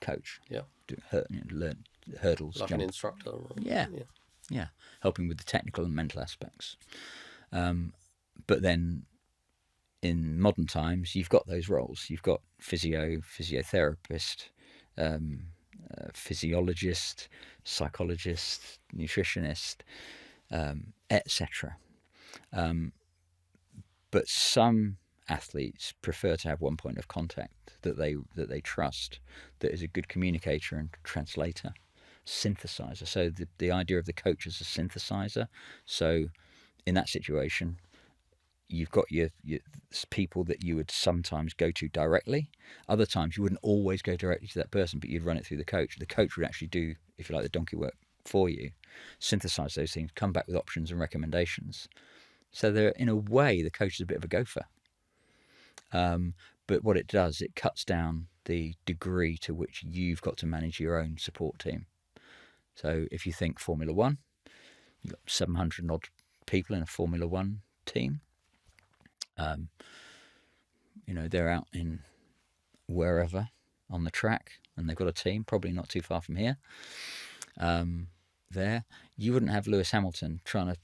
coach. Yeah. Learn hurdles, like jump. An instructor. Yeah, helping with the technical and mental aspects. But then in modern times, you've got those roles. You've got physiotherapist, physiologist, psychologist, nutritionist, etc. But some athletes prefer to have one point of contact that they trust, that is a good communicator and translator, synthesizer. So the idea of the coach as a synthesizer. So in that situation, you've got your people that you would sometimes go to directly. Other times you wouldn't always go directly to that person, but you'd run it through the coach. The coach would actually do, if you like, the donkey work for you, synthesize those things, come back with options and recommendations. So they're, in a way, the coach is a bit of a gopher. But what it does, it cuts down the degree to which you've got to manage your own support team. So if you think Formula One, you've got 700 odd people in a Formula One team. They're out in wherever on the track, and they've got a team, probably not too far from here. There, you wouldn't have Lewis Hamilton trying to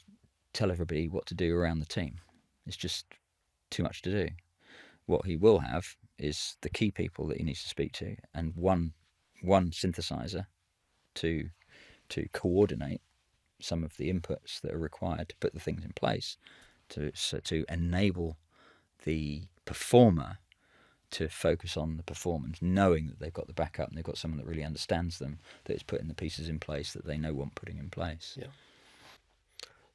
tell everybody what to do around the team. It's just too much to do. What he will have is the key people that he needs to speak to, and one synthesizer to coordinate some of the inputs that are required to put the things in place to enable the performer to focus on the performance, knowing that they've got the backup and they've got someone that really understands them, that is putting the pieces in place that they know want putting in place. Yeah.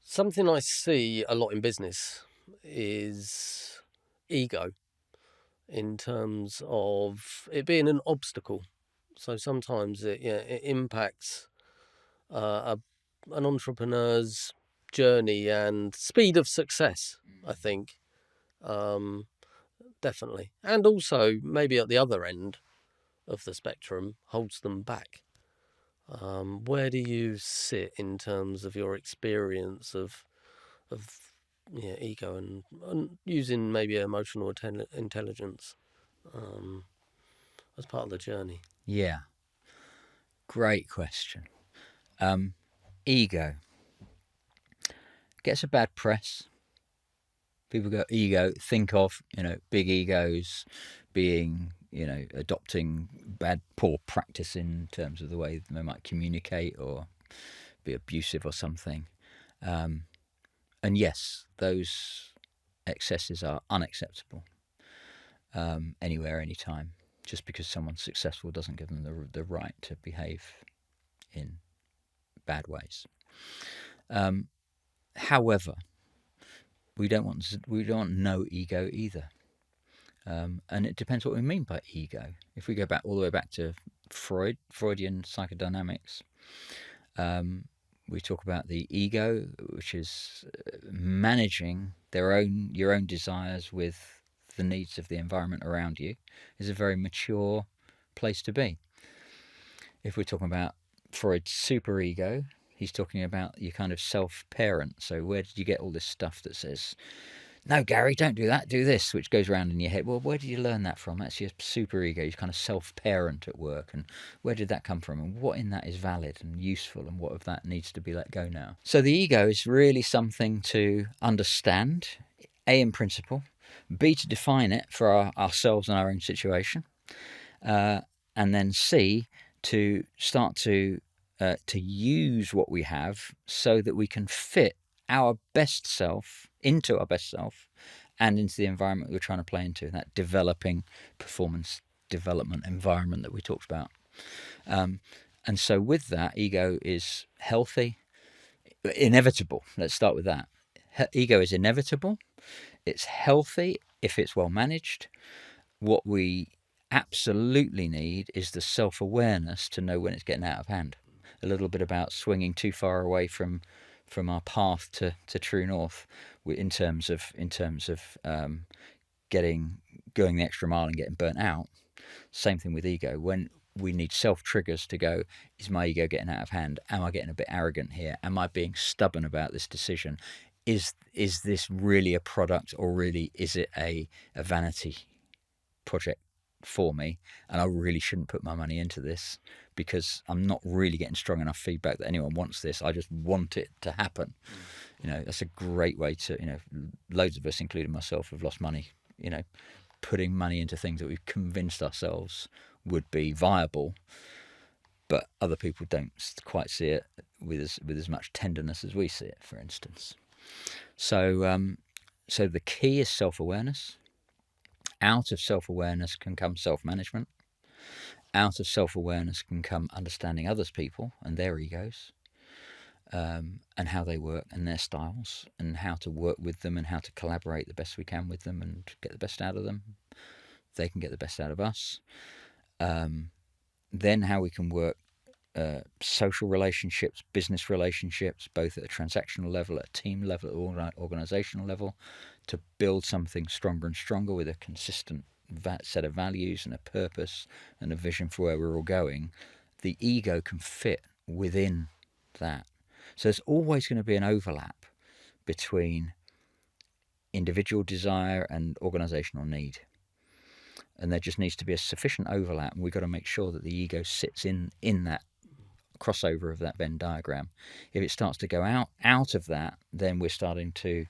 Something I see a lot in business is ego, in terms of it being an obstacle. So sometimes it impacts an entrepreneur's journey and speed of success, I think. Definitely. And also maybe at the other end of the spectrum holds them back. Where do you sit in terms of your experience of ego and using maybe emotional intelligence as part of the journey? Yeah. Great question. Ego gets a bad press. People go ego, think of, big egos being, adopting poor practice in terms of the way they might communicate or be abusive or something. And yes, those excesses are unacceptable anywhere, anytime. Just because someone's successful doesn't give them the right to behave in bad ways. However, we don't want no ego either. And it depends what we mean by ego. If we go back all the way back to Freudian psychodynamics, we talk about the ego, which is managing your own desires with the needs of the environment around you, is a very mature place to be. If we're talking about Freud's superego, he's talking about your kind of self-parent. So where did you get all this stuff that says, no, Gary, don't do that, do this, which goes around in your head? Well, where did you learn that from? That's your superego, your kind of self-parent at work. And where did that come from? And what in that is valid and useful, and what of that needs to be let go now? So the ego is really something to understand, A, in principle, B, to define it for ourselves and our own situation, and then C, to start to use what we have so that we can fit our best self into our best self and into the environment we're trying to play into, that developing performance development environment that we talked about. And so with that, ego is healthy, inevitable. Let's start with that. Ego is inevitable. It's healthy if it's well managed. What we absolutely need is the self-awareness to know when it's getting out of hand. A little bit about swinging too far away from our path to true north, in terms of going the extra mile and getting burnt out. Same thing with ego. When we need self-triggers to go, is my ego getting out of hand? Am I getting a bit arrogant here? Am I being stubborn about this decision? Is this really a product, or really is it a vanity project for me, and I really shouldn't put my money into this because I'm not really getting strong enough feedback that anyone wants this. I just want it to happen. That's a great way to, loads of us, including myself, have lost money, putting money into things that we've convinced ourselves would be viable, but other people don't quite see it with as much tenderness as we see it, for instance. So the key is self-awareness. Out of self-awareness can come self-management. Out of self-awareness can come understanding others people and their egos, and how they work and their styles, and how to work with them and how to collaborate the best we can with them and get the best out of them. They can get the best out of us. Then how we can work social relationships, business relationships, both at a transactional level, at a team level, at organizational level, to build something stronger and stronger with a consistent set of values and a purpose and a vision for where we're all going. The ego can fit within that. So there's always going to be an overlap between individual desire and organizational need. And there just needs to be a sufficient overlap, and we've got to make sure that the ego sits in that crossover of that Venn diagram. If it starts to go out of that, then we're starting to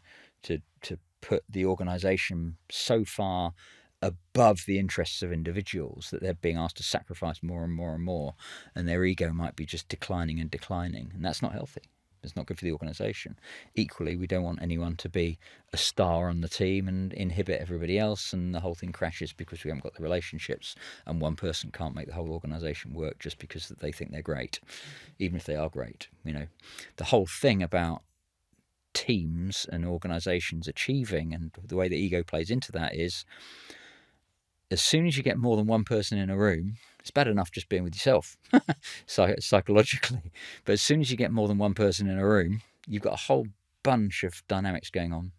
put the organization so far above the interests of individuals that they're being asked to sacrifice more and more and more, and their ego might be just declining and declining, and that's not healthy. It's not good for the organisation. Equally, we don't want anyone to be a star on the team and inhibit everybody else, and the whole thing crashes because we haven't got the relationships, and one person can't make the whole organisation work just because they think they're great, even if they are great. The whole thing about teams and organisations achieving, and the way the ego plays into that, is as soon as you get more than one person in a room, it's bad enough just being with yourself psychologically, but as soon as you get more than one person in a room, you've got a whole bunch of dynamics going on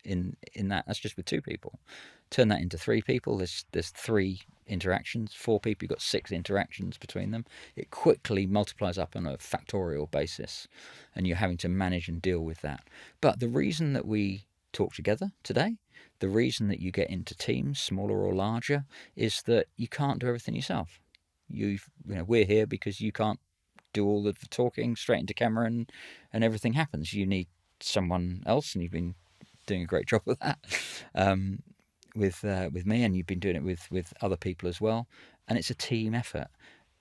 in that. That's just with two people. Turn that into three people, there's three interactions. Four people, you've got six interactions between them. It quickly multiplies up on a factorial basis, and you're having to manage and deal with that. But the reason that we talk together today, the reason that you get into teams, smaller or larger, is that you can't do everything yourself. We're here because you can't do all of the talking straight into camera and everything happens. You need someone else, and you've been doing a great job with that with me, and you've been doing it with other people as well. And it's a team effort.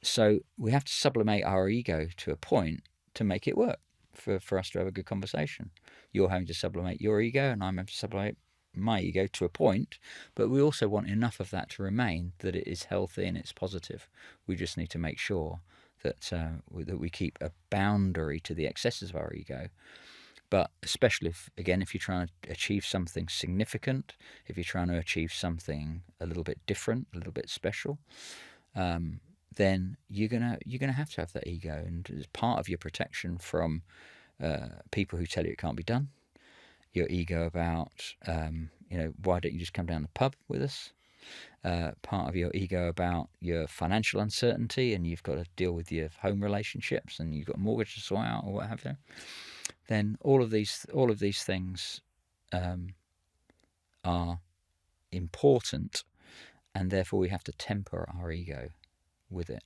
So we have to sublimate our ego to a point to make it work for us to have a good conversation. You're having to sublimate your ego, and I'm having to sublimate my ego to a point, but we also want enough of that to remain that it is healthy and it's positive. We just need to make sure that that we keep a boundary to the excesses of our ego. But especially if you're trying to achieve something significant, if you're trying to achieve something a little bit different, a little bit special, then you're gonna have to have that ego, and as part of your protection from people who tell you it can't be done. Your ego about, why don't you just come down the pub with us? Part of your ego about your financial uncertainty, and you've got to deal with your home relationships, and you've got a mortgage to sort out, or what have you. Then all of these things are important, and therefore we have to temper our ego with it.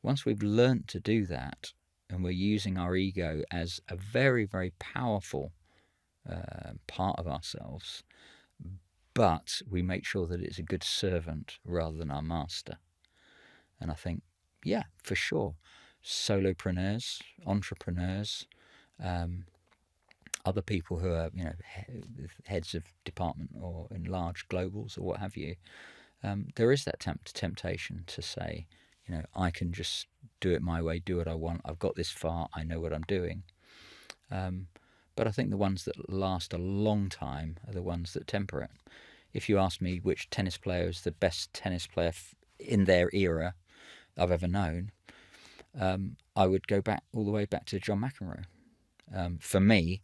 Once we've learnt to do that, and we're using our ego as a very, very powerful part of ourselves, but we make sure that it's a good servant rather than our master. And I think, yeah, for sure, solopreneurs, entrepreneurs, other people who are, heads of department or in large globals or what have you, there is that temptation to say, I can just do it my way, do what I want. I've got this far. I know what I'm doing. But I think the ones that last a long time are the ones that temper it. If you ask me which tennis player is the best tennis player in their era I've ever known, I would go back all the way back to John McEnroe. For me,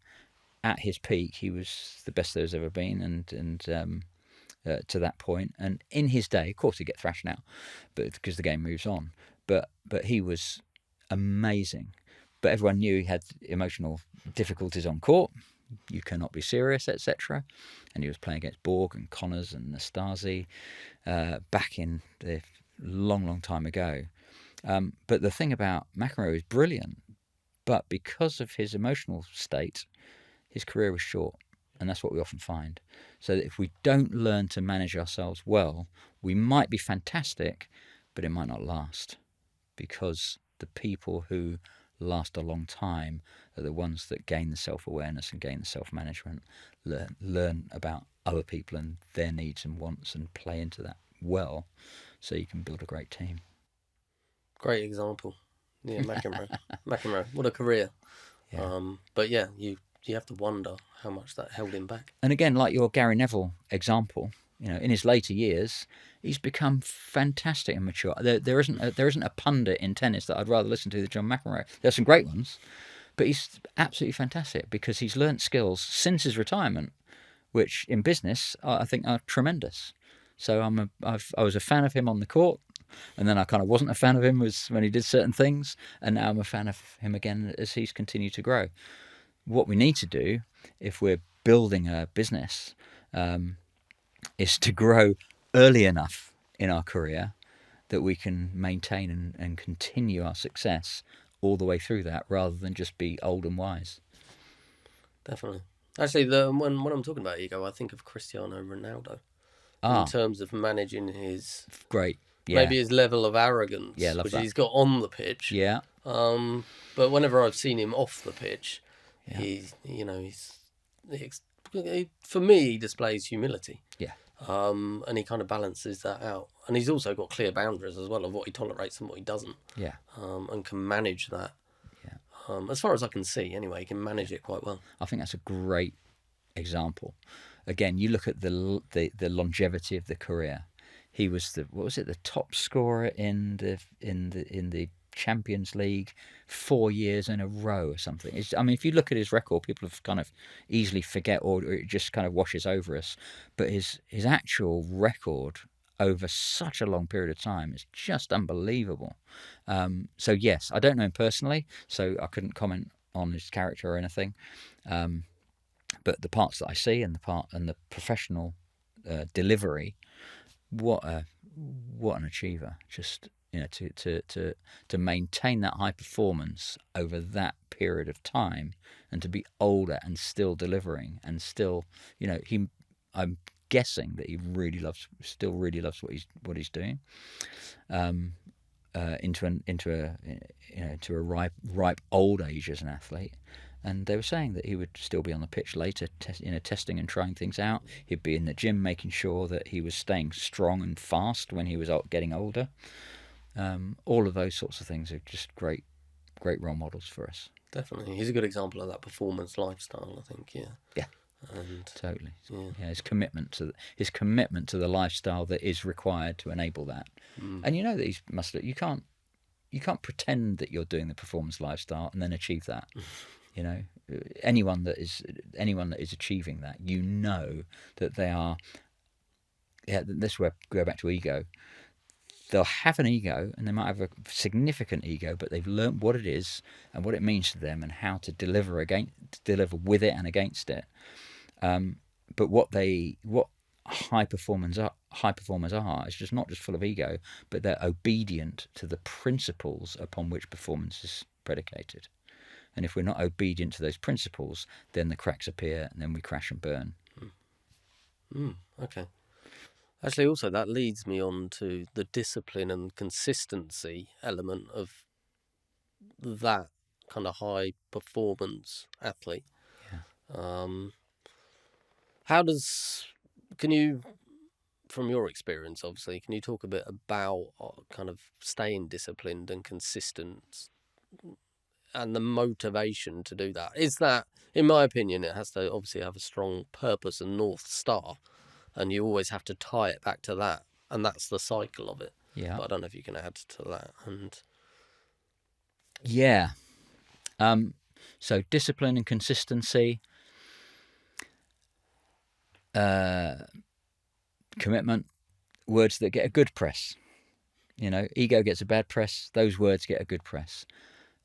at his peak, he was the best there's ever been, and to that point. And in his day, of course, he'd get thrashed now, but because the game moves on. But he was amazing. But everyone knew he had emotional difficulties on court. You cannot be serious, etc. And he was playing against Borg and Connors and Nastase back in the long, long time ago. But the thing about McEnroe is brilliant. But because of his emotional state, his career was short. And that's what we often find. So that if we don't learn to manage ourselves well, we might be fantastic, but it might not last. Because the people who last a long time are the ones that gain the self-awareness and gain the self-management, learn about other people and their needs and wants, and play into that well, so you can build a great team. Great example. Yeah, McEnroe. What a career. Yeah. But yeah, you have to wonder how much that held him back. And again, like your Gary Neville example, in his later years, he's become fantastic and mature. There isn't a pundit in tennis that I'd rather listen to than John McEnroe. There's some great ones, but he's absolutely fantastic because he's learnt skills since his retirement, which in business I think are tremendous. So I was a fan of him on the court, and then I kind of wasn't a fan of him when he did certain things, and now I'm a fan of him again as he's continued to grow. What we need to do, if we're building a business, is to grow early enough in our career that we can maintain and continue our success all the way through that, rather than just be old and wise. Definitely. Actually, when I'm talking about ego, I think of Cristiano Ronaldo in terms of managing his maybe his level of arrogance, which he's got on the pitch. Yeah. But whenever I've seen him off the pitch, he for me, he displays humility. Yeah. And he kind of balances that out. And he's also got clear boundaries as well of what he tolerates and what he doesn't. Yeah. And can manage that. Yeah. As far as I can see, anyway, he can manage it quite well. I think that's a great example. Again, you look at the longevity of the career. He was the top scorer in the Champions League 4 years in a row or something. If you look at his record, people have kind of easily forget, or it just kind of washes over us. But his actual record over such a long period of time is just unbelievable. So yes, I don't know him personally, so I couldn't comment on his character or anything. But the parts that I see and the professional delivery, what an achiever! Just to maintain that high performance over that period of time, and to be older and still delivering, and still, I'm guessing that he still really loves what he's doing, into a ripe old age as an athlete, And they were saying that he would still be on the pitch later, testing and trying things out. He'd be in the gym making sure that he was staying strong and fast when he was getting older. All of those sorts of things are just great role models for us. Definitely. He's a good example of that performance lifestyle, I think, yeah. Yeah. And totally. Yeah. His commitment to the lifestyle that is required to enable that. And you know that he's muscular. You can't pretend that you're doing the performance lifestyle and then achieve that. You know, anyone that is achieving that, you know that they are. Yeah, this is where we go back to ego. They'll have an ego, and they might have a significant ego, but they've learnt what it is and what it means to them, and how to deliver with it and against it. But what high performers are is just not just full of ego, but they're obedient to the principles upon which performance is predicated. And if we're not obedient to those principles, then the cracks appear, and then we crash and burn. Okay. Actually, also, that leads me on to the discipline and consistency element of that kind of high performance athlete. Yeah. Can you, from your experience, obviously, can you talk a bit about kind of staying disciplined and consistent and the motivation to do that? Is that, in my opinion, it has to obviously have a strong purpose and North Star, and you always have to tie it back to that, and that's the cycle of it. Yeah. But I don't know if you can add to that. Yeah. So discipline and consistency, commitment, words that get a good press. You know, ego gets a bad press. Those words get a good press.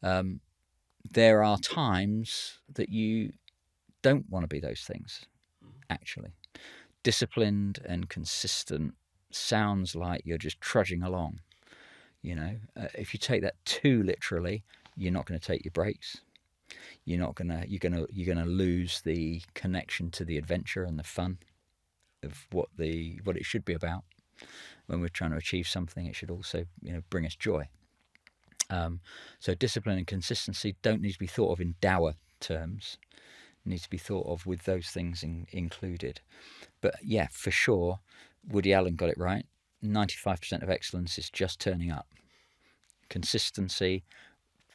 There are times that you don't want to be those things, actually. Disciplined and consistent sounds like you're just trudging along. You know, if you take that too literally, you're not going to take your breaks. You're gonna lose the connection to the adventure and the fun of what it should be about. When we're trying to achieve something, it should also, you know, bring us joy. So discipline and consistency don't need to be thought of in dour terms. It needs to be thought of with those things included. But yeah, for sure, Woody Allen got it right. 95% of excellence is just turning up. Consistency,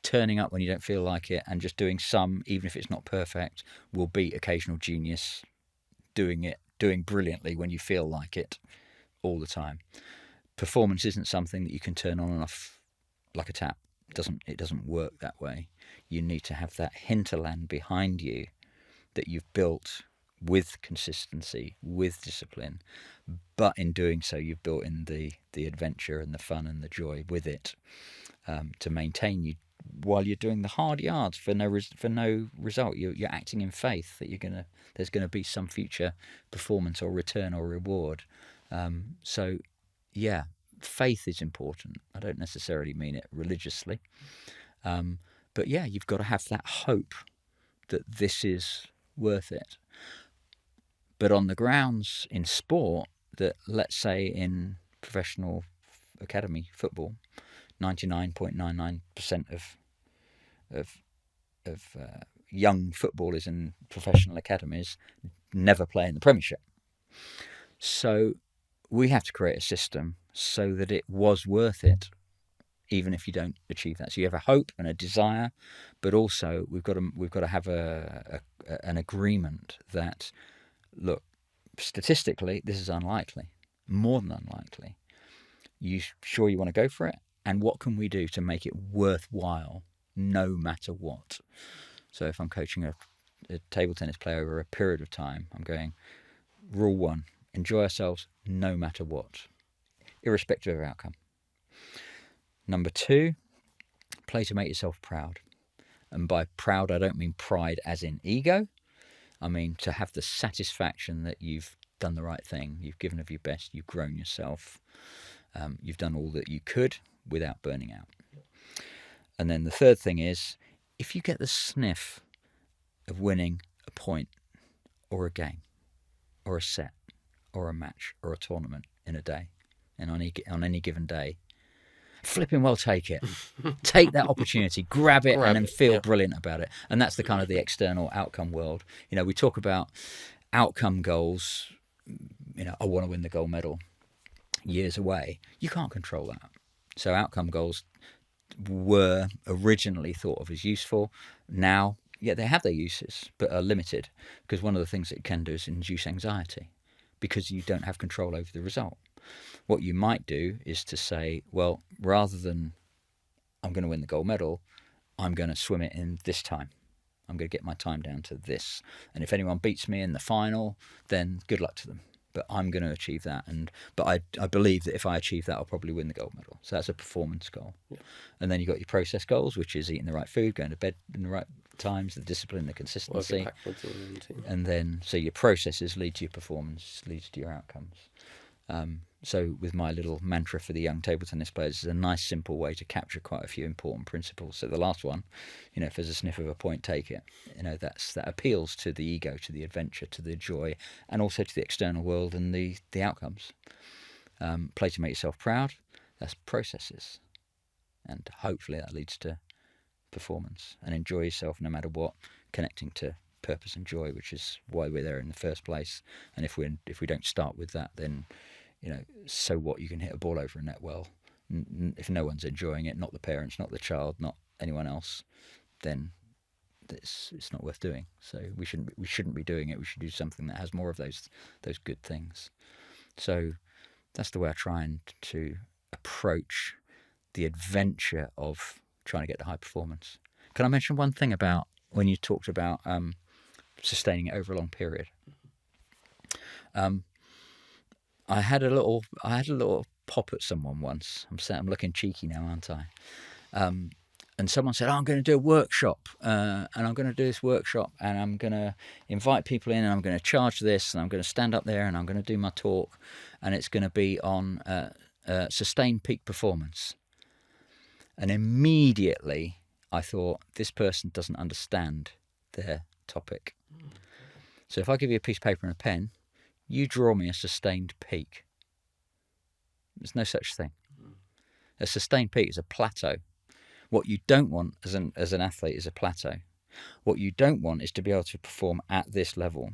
turning up when you don't feel like it, and just doing some, even if it's not perfect, will beat occasional genius doing brilliantly when you feel like it all the time. Performance isn't something that you can turn on and off like a tap. It doesn't work that way. You need to have that hinterland behind you that you've built with consistency, with discipline, but in doing so you've built in the adventure and the fun and the joy with it, to maintain you while you're doing the hard yards for no result. You're acting in faith that there's gonna be some future performance or return or reward. So yeah, faith is important. I don't necessarily mean it religiously, but yeah, you've got to have that hope that this is worth it. But on the grounds in sport, that, let's say in professional academy football, 99.99% of young footballers in professional academies never play in the Premiership. So we have to create a system so that it was worth it, even if you don't achieve that. So you have a hope and a desire, but also we've got to have an agreement that, look, statistically this is unlikely, more than unlikely. You sure you want to go for it? And what can we do to make it worthwhile, no matter what? So if I'm coaching a table tennis player over a period of time, I'm going, rule 1, enjoy ourselves no matter what, irrespective of outcome. Number 2, play to make yourself proud. And by proud, I don't mean pride as in ego. I mean to have the satisfaction that you've done the right thing, you've given of your best, you've grown yourself, you've done all that you could without burning out. And then the third thing is, if you get the sniff of winning a point or a game or a set or a match or a tournament in a day, and on any given day, flipping well take it. Take that opportunity, grab it, and then feel brilliant about it. And that's the kind of the external outcome world. You know, we talk about outcome goals. You know, I want to win the gold medal years away. You can't control that. So outcome goals were originally thought of as useful. Now, yeah, they have their uses, but are limited, because one of the things it can do is induce anxiety because you don't have control over the result. What you might do is to say, well, rather than I'm going to win the gold medal, I'm going to swim it in this time. I'm going to get my time down to this. And if anyone beats me in the final, then good luck to them. But I'm going to achieve that. But I believe that if I achieve that, I'll probably win the gold medal. So that's a performance goal. Yeah. And then you've got your process goals, which is eating the right food, going to bed in the right times, the discipline, the consistency. And then, so your processes lead to your performance, leads to your outcomes. So with my little mantra for the young table tennis players, is a nice simple way to capture quite a few important principles. So the last one, you know, if there's a sniff of a point, take it. You know, that appeals to the ego, to the adventure, to the joy, and also to the external world and the outcomes. Play to make yourself proud. That's processes, and hopefully that leads to performance. And enjoy yourself no matter what. Connecting to purpose and joy, which is why we're there in the first place. And if we don't start with that, then, you know, so what? You can hit a ball over a net well. If no one's enjoying it, not the parents, not the child, not anyone else, then it's not worth doing. So we shouldn't be doing it. We should do something that has more of those good things. So that's the way I try to approach the adventure of trying to get to high performance. Can I mention one thing about when you talked about sustaining it over a long period? I had a little pop at someone once. I'm looking cheeky now, aren't I? And someone said, I'm going to do a workshop, and I'm going to do this workshop, and I'm going to invite people in, and I'm going to charge this, and I'm going to stand up there, and I'm going to do my talk, and it's going to be on sustained peak performance. And immediately I thought, this person doesn't understand their topic. So if I give you a piece of paper and a pen, you draw me a sustained peak. There's no such thing. A sustained peak is a plateau. What you don't want as an athlete is a plateau. What you don't want is to be able to perform at this level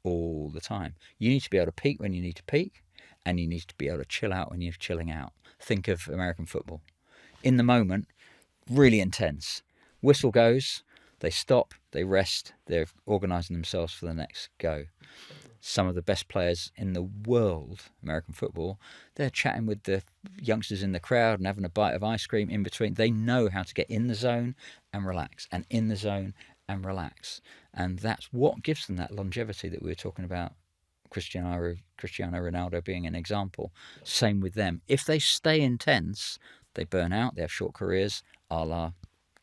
all the time. You need to be able to peak when you need to peak, and you need to be able to chill out when you're chilling out. Think of American football. In the moment, really intense. Whistle goes, they stop, they rest, they're organising themselves for the next go. Some of the best players in the world, American football, they're chatting with the youngsters in the crowd and having a bite of ice cream in between. They know how to get in the zone and relax, and in the zone and relax. And that's what gives them that longevity that we were talking about, Cristiano Ronaldo being an example. Same with them. If they stay intense, they burn out, they have short careers, a la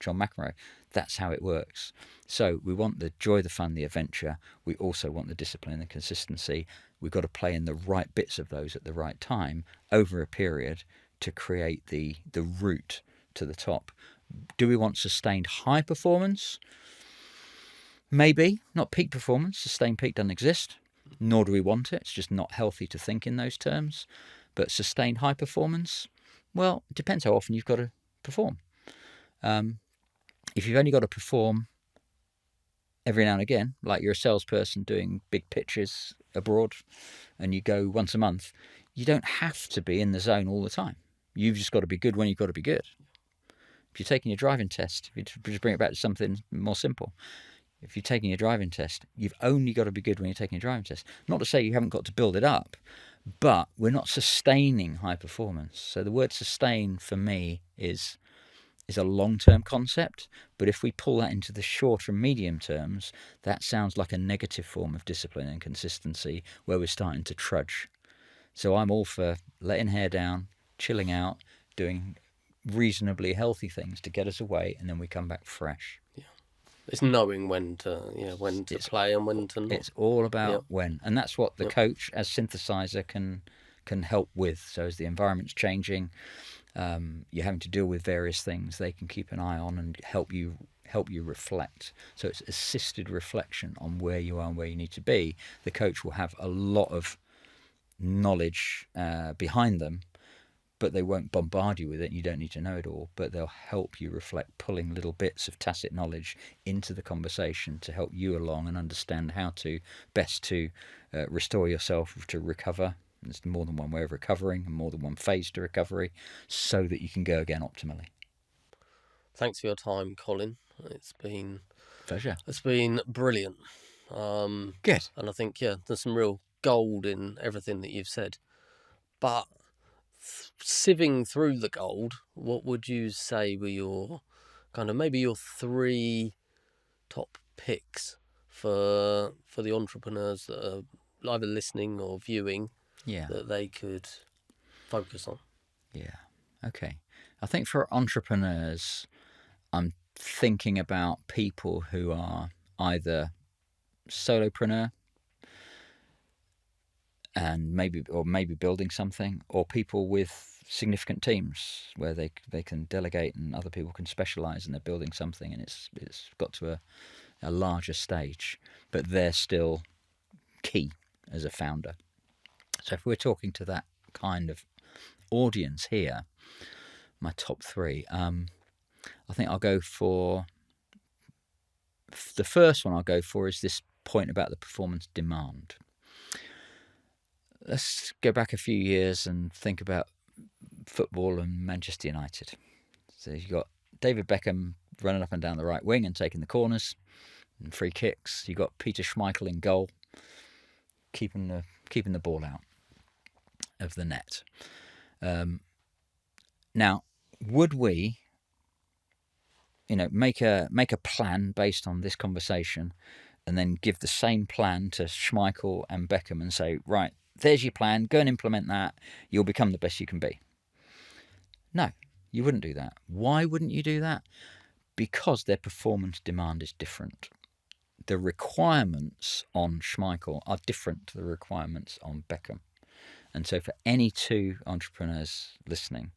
John McEnroe. That's how it works. So we want the joy, the fun, the adventure. We also want the discipline and the consistency. We've got to play in the right bits of those at the right time over a period to create the route to the top. Do we want sustained high performance? Maybe. Not peak performance. Sustained peak doesn't exist, nor do we want it. It's just not healthy to think in those terms. But sustained high performance, well, it depends how often you've got to perform. If you've only got to perform every now and again, like you're a salesperson doing big pitches abroad and you go once a month, you don't have to be in the zone all the time. You've just got to be good when you've got to be good. If you're taking your driving test, if you just bring it back to something more simple, if you're taking your driving test, you've only got to be good when you're taking your driving test. Not to say you haven't got to build it up, but we're not sustaining high performance. So the word sustain for me is a long-term concept, but if we pull that into the short and medium terms, that sounds like a negative form of discipline and consistency where we're starting to trudge. So I'm all for letting hair down, chilling out, doing reasonably healthy things to get us away, and then we come back fresh. Yeah, it's knowing when to play and when to not. It's all about when, and that's what the coach as synthesizer can help with. So as the environment's changing, you're having to deal with various things, they can keep an eye on and help you reflect. So it's assisted reflection on where you are and where you need to be. The coach will have a lot of knowledge behind them, but they won't bombard you with it. You don't need to know it all, but they'll help you reflect, pulling little bits of tacit knowledge into the conversation to help you along and understand how to best to restore yourself, to recover. There's more than one way of recovering and more than one phase to recovery, so that you can go again optimally. Thanks for your time, Colin. It's been Pleasure. It's been brilliant. Good. And I think, there's some real gold in everything that you've said. But sieving through the gold, what would you say were your maybe your 3 top picks for the entrepreneurs that are either listening or viewing, that they could focus on? Yeah. Okay. I think for entrepreneurs, I'm thinking about people who are either solopreneur and maybe building something, or people with significant teams where they can delegate and other people can specialize and they're building something and it's got to a larger stage, but they're still key as a founder. So if we're talking to that kind of audience here, my top 3, I think I'll go for the first one. I'll go for is this point about the performance demand. Let's go back a few years and think about football and Manchester United. So you've got David Beckham running up and down the right wing and taking the corners and free kicks. You've got Peter Schmeichel in goal, keeping the ball out of the net. Now, would we, make a plan based on this conversation, and then give the same plan to Schmeichel and Beckham and say, right, there's your plan, go and implement that, you'll become the best you can be? No, you wouldn't do that. Why wouldn't you do that? Because their performance demand is different. The requirements on Schmeichel are different to the requirements on Beckham. And so for any 2 entrepreneurs listening,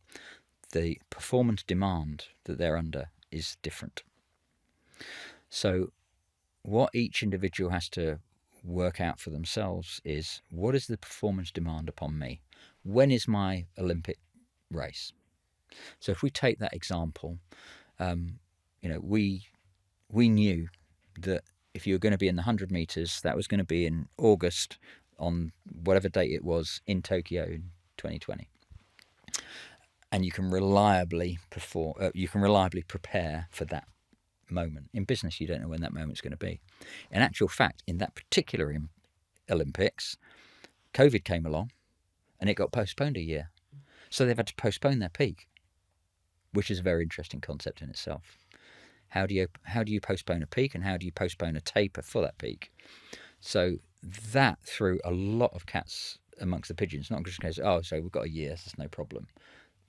the performance demand that they're under is different. So what each individual has to work out for themselves is, what is the performance demand upon me? When is my Olympic race? So if we take that example, we knew that if you were going to be in the 100 meters, that was going to be in August on whatever date it was in Tokyo in 2020. And you can reliably prepare for that moment. In business, you don't know when that moment's going to be. In actual fact, in that particular Olympics, COVID came along and it got postponed a year. So they've had to postpone their peak, which is a very interesting concept in itself. How do you postpone a peak, and how do you postpone a taper for that peak? So that threw a lot of cats amongst the pigeons. Not just because, so we've got a year, there's no problem.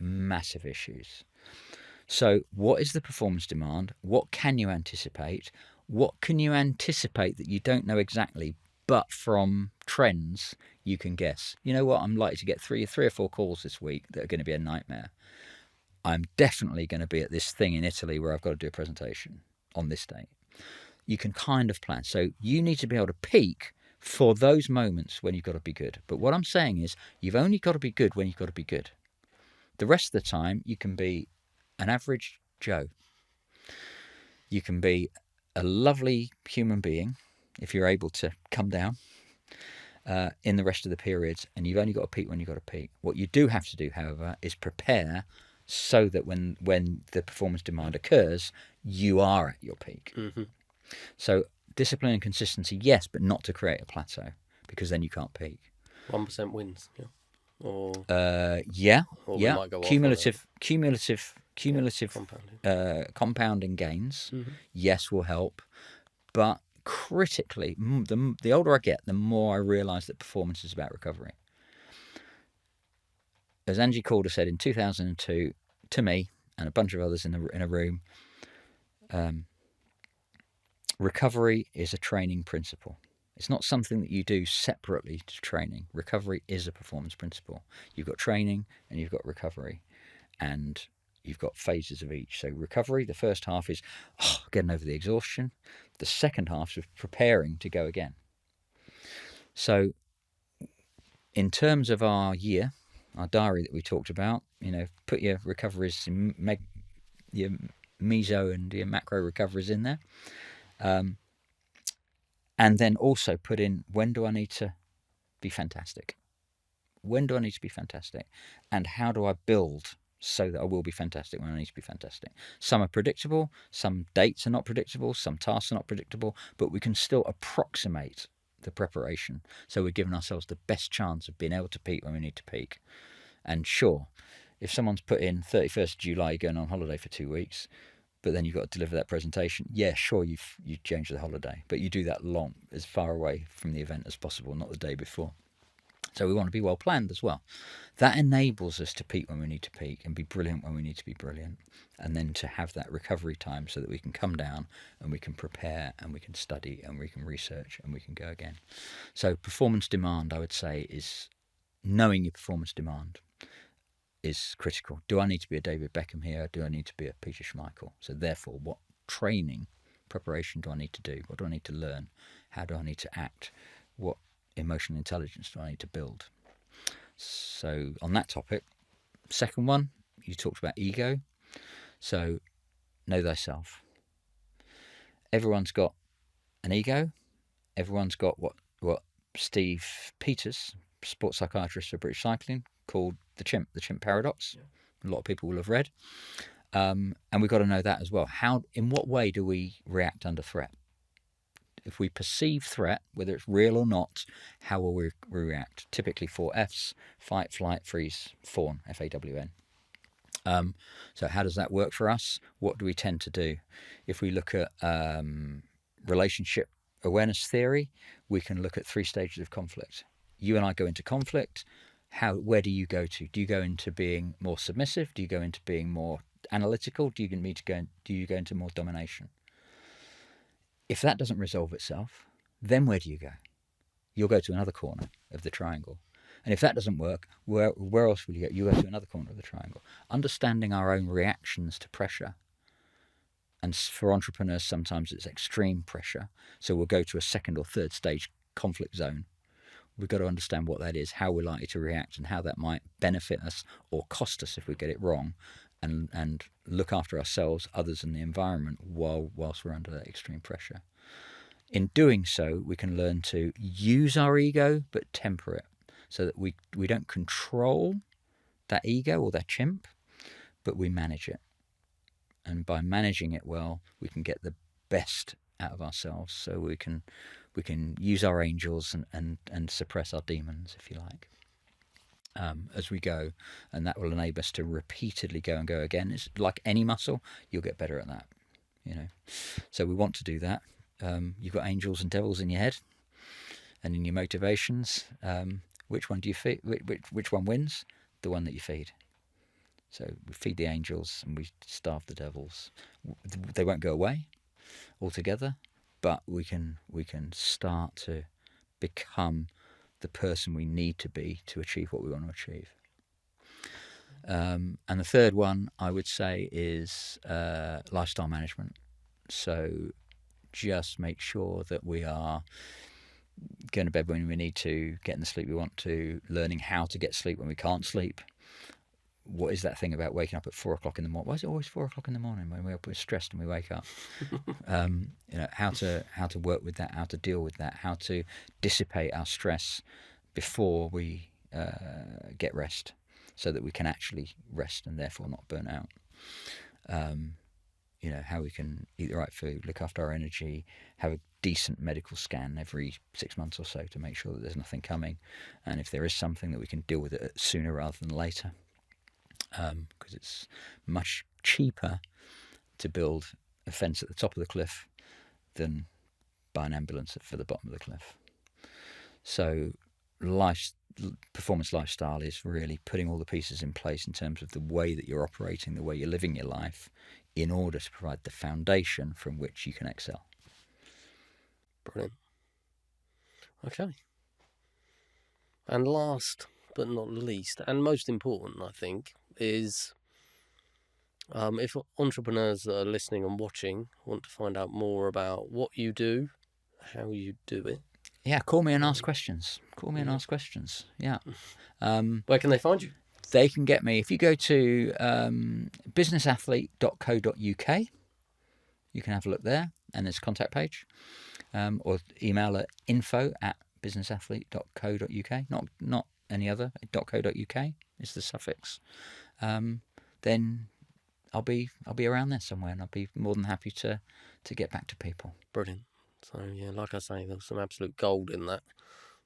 Massive issues. So what is the performance demand? What can you anticipate? What can you anticipate that you don't know exactly, but from trends you can guess? You know what? I'm likely to get three or 4 calls this week that are going to be a nightmare. I'm definitely going to be at this thing in Italy where I've got to do a presentation on this date. You can kind of plan. So you need to be able to peak for those moments when you've got to be good. But what I'm saying is, you've only got to be good when you've got to be good. The rest of the time, you can be an average Joe. You can be a lovely human being if you're able to come down in the rest of the periods, and you've only got to peak when you've got to peak. What you do have to do, however, is prepare so that when the performance demand occurs, you are at your peak. Mm-hmm. So discipline and consistency, yes, but not to create a plateau, because then you can't peak. 1% wins, yeah. Or cumulative compounding gains, mm-hmm. yes, will help, but critically, the older I get, the more I realise that performance is about recovery. As Angie Calder said in 2002 to me and a bunch of others in a room, recovery is a training principle. It's not something that you do separately to training. Recovery is a performance principle. You've got training and you've got recovery, and you've got phases of each. So recovery, the first half is getting over the exhaustion. The second half is preparing to go again. So in terms of our year, our diary that we talked about. Put your recoveries, your meso and your macro recoveries in there. And then also put in, when do I need to be fantastic? When do I need to be fantastic? And how do I build so that I will be fantastic when I need to be fantastic? Some are predictable, some dates are not predictable, some tasks are not predictable, but we can still approximate the preparation. So we're giving ourselves the best chance of being able to peak when we need to peak. And sure, if someone's put in 31st of July, you're going on holiday for 2 weeks, but then you've got to deliver that presentation. Yeah, sure, you change the holiday, but you do that as far away from the event as possible, not the day before. So we want to be well planned as well. That enables us to peak when we need to peak and be brilliant when we need to be brilliant, and then to have that recovery time so that we can come down and we can prepare and we can study and we can research and we can go again. So performance demand, I would say, is knowing your performance demand is critical. Do I need to be a David Beckham here? Do I need to be a Peter Schmeichel? So therefore, what training, preparation do I need to do? What do I need to learn? How do I need to act? What emotional intelligence do I need to build? So on that topic, second one, you talked about ego. So know thyself. Everyone's got an ego. Everyone's got what Steve Peters, sports psychiatrist for British Cycling, called the chimp paradox. Yeah. A lot of people will have read. And we've got to know that as well. In what way do we react under threat? If we perceive threat, whether it's real or not, how will we react? Typically 4 Fs: fight, flight, freeze, fawn, FAWN. So how does that work for us? What do we tend to do? If we look at relationship awareness theory, we can look at 3 stages of conflict. You and I go into conflict. Where do you go to? Do you go into being more submissive? Do you go into being more analytical? Do you go into more domination? If that doesn't resolve itself, then where do you go? You'll go to another corner of the triangle. And if that doesn't work, where else will you go? You go to another corner of the triangle. Understanding our own reactions to pressure. And for entrepreneurs, sometimes it's extreme pressure. So we'll go to a 2nd or 3rd stage conflict zone. We've got to understand what that is, how we're likely to react, and how that might benefit us or cost us if we get it wrong, and look after ourselves, others, and the environment whilst we're under that extreme pressure. In doing so, we can learn to use our ego but temper it, so that we don't control that ego or that chimp, but we manage it. And by managing it well, we can get the best out of ourselves, so we can use our angels and suppress our demons, if you like, as we go, and that will enable us to repeatedly go again. It's like any muscle, you'll get better at that, So we want to do that. You've got angels and devils in your head and in your motivations. Which one do you feed? Which one wins? The one that you feed. So we feed the angels and we starve the devils. They won't go away altogether, but we can start to become the person we need to be to achieve what we want to achieve. And the third one, I would say, is lifestyle management. So just make sure that we are going to bed when we need to, getting the sleep we want to, learning how to get sleep when we can't sleep. What is that thing about waking up at 4 o'clock in the morning? Why is it always 4 o'clock in the morning when we're stressed and we wake up? How to work with that, how to deal with that, how to dissipate our stress before we get rest, so that we can actually rest and therefore not burn out. How we can eat the right food, look after our energy, have a decent medical scan every 6 months or so to make sure that there's nothing coming, and if there is something, that we can deal with it sooner rather than later. Because it's much cheaper to build a fence at the top of the cliff than buy an ambulance for the bottom of the cliff. So performance lifestyle is really putting all the pieces in place in terms of the way that you're operating, the way you're living your life, in order to provide the foundation from which you can excel. Brilliant. Okay. And last but not least, and most important, I think, is if entrepreneurs that are listening and watching want to find out more about what you do, how you do it, Yeah, call me and ask questions. Call me and ask questions. Yeah. Where can they find you? They can get me if you go to businessathlete.co.uk. You can have a look there, and there's a contact page, or email at info@businessathlete.co.uk. Not any other. .co.uk is the suffix. Then I'll be around there somewhere, and I'll be more than happy to get back to people. Brilliant. So yeah, like I say, there's some absolute gold in that.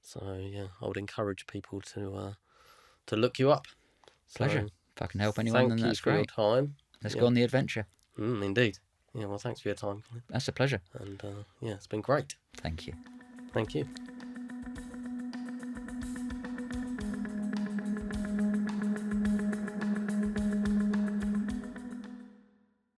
So yeah, I would encourage people to look you up. Pleasure. If I can help anyone, then that's great. Thank you for your time. Let's go on the adventure. Indeed. Yeah, well, thanks for your time, Colin. That's a pleasure. And yeah, it's been great. Thank you. Thank you.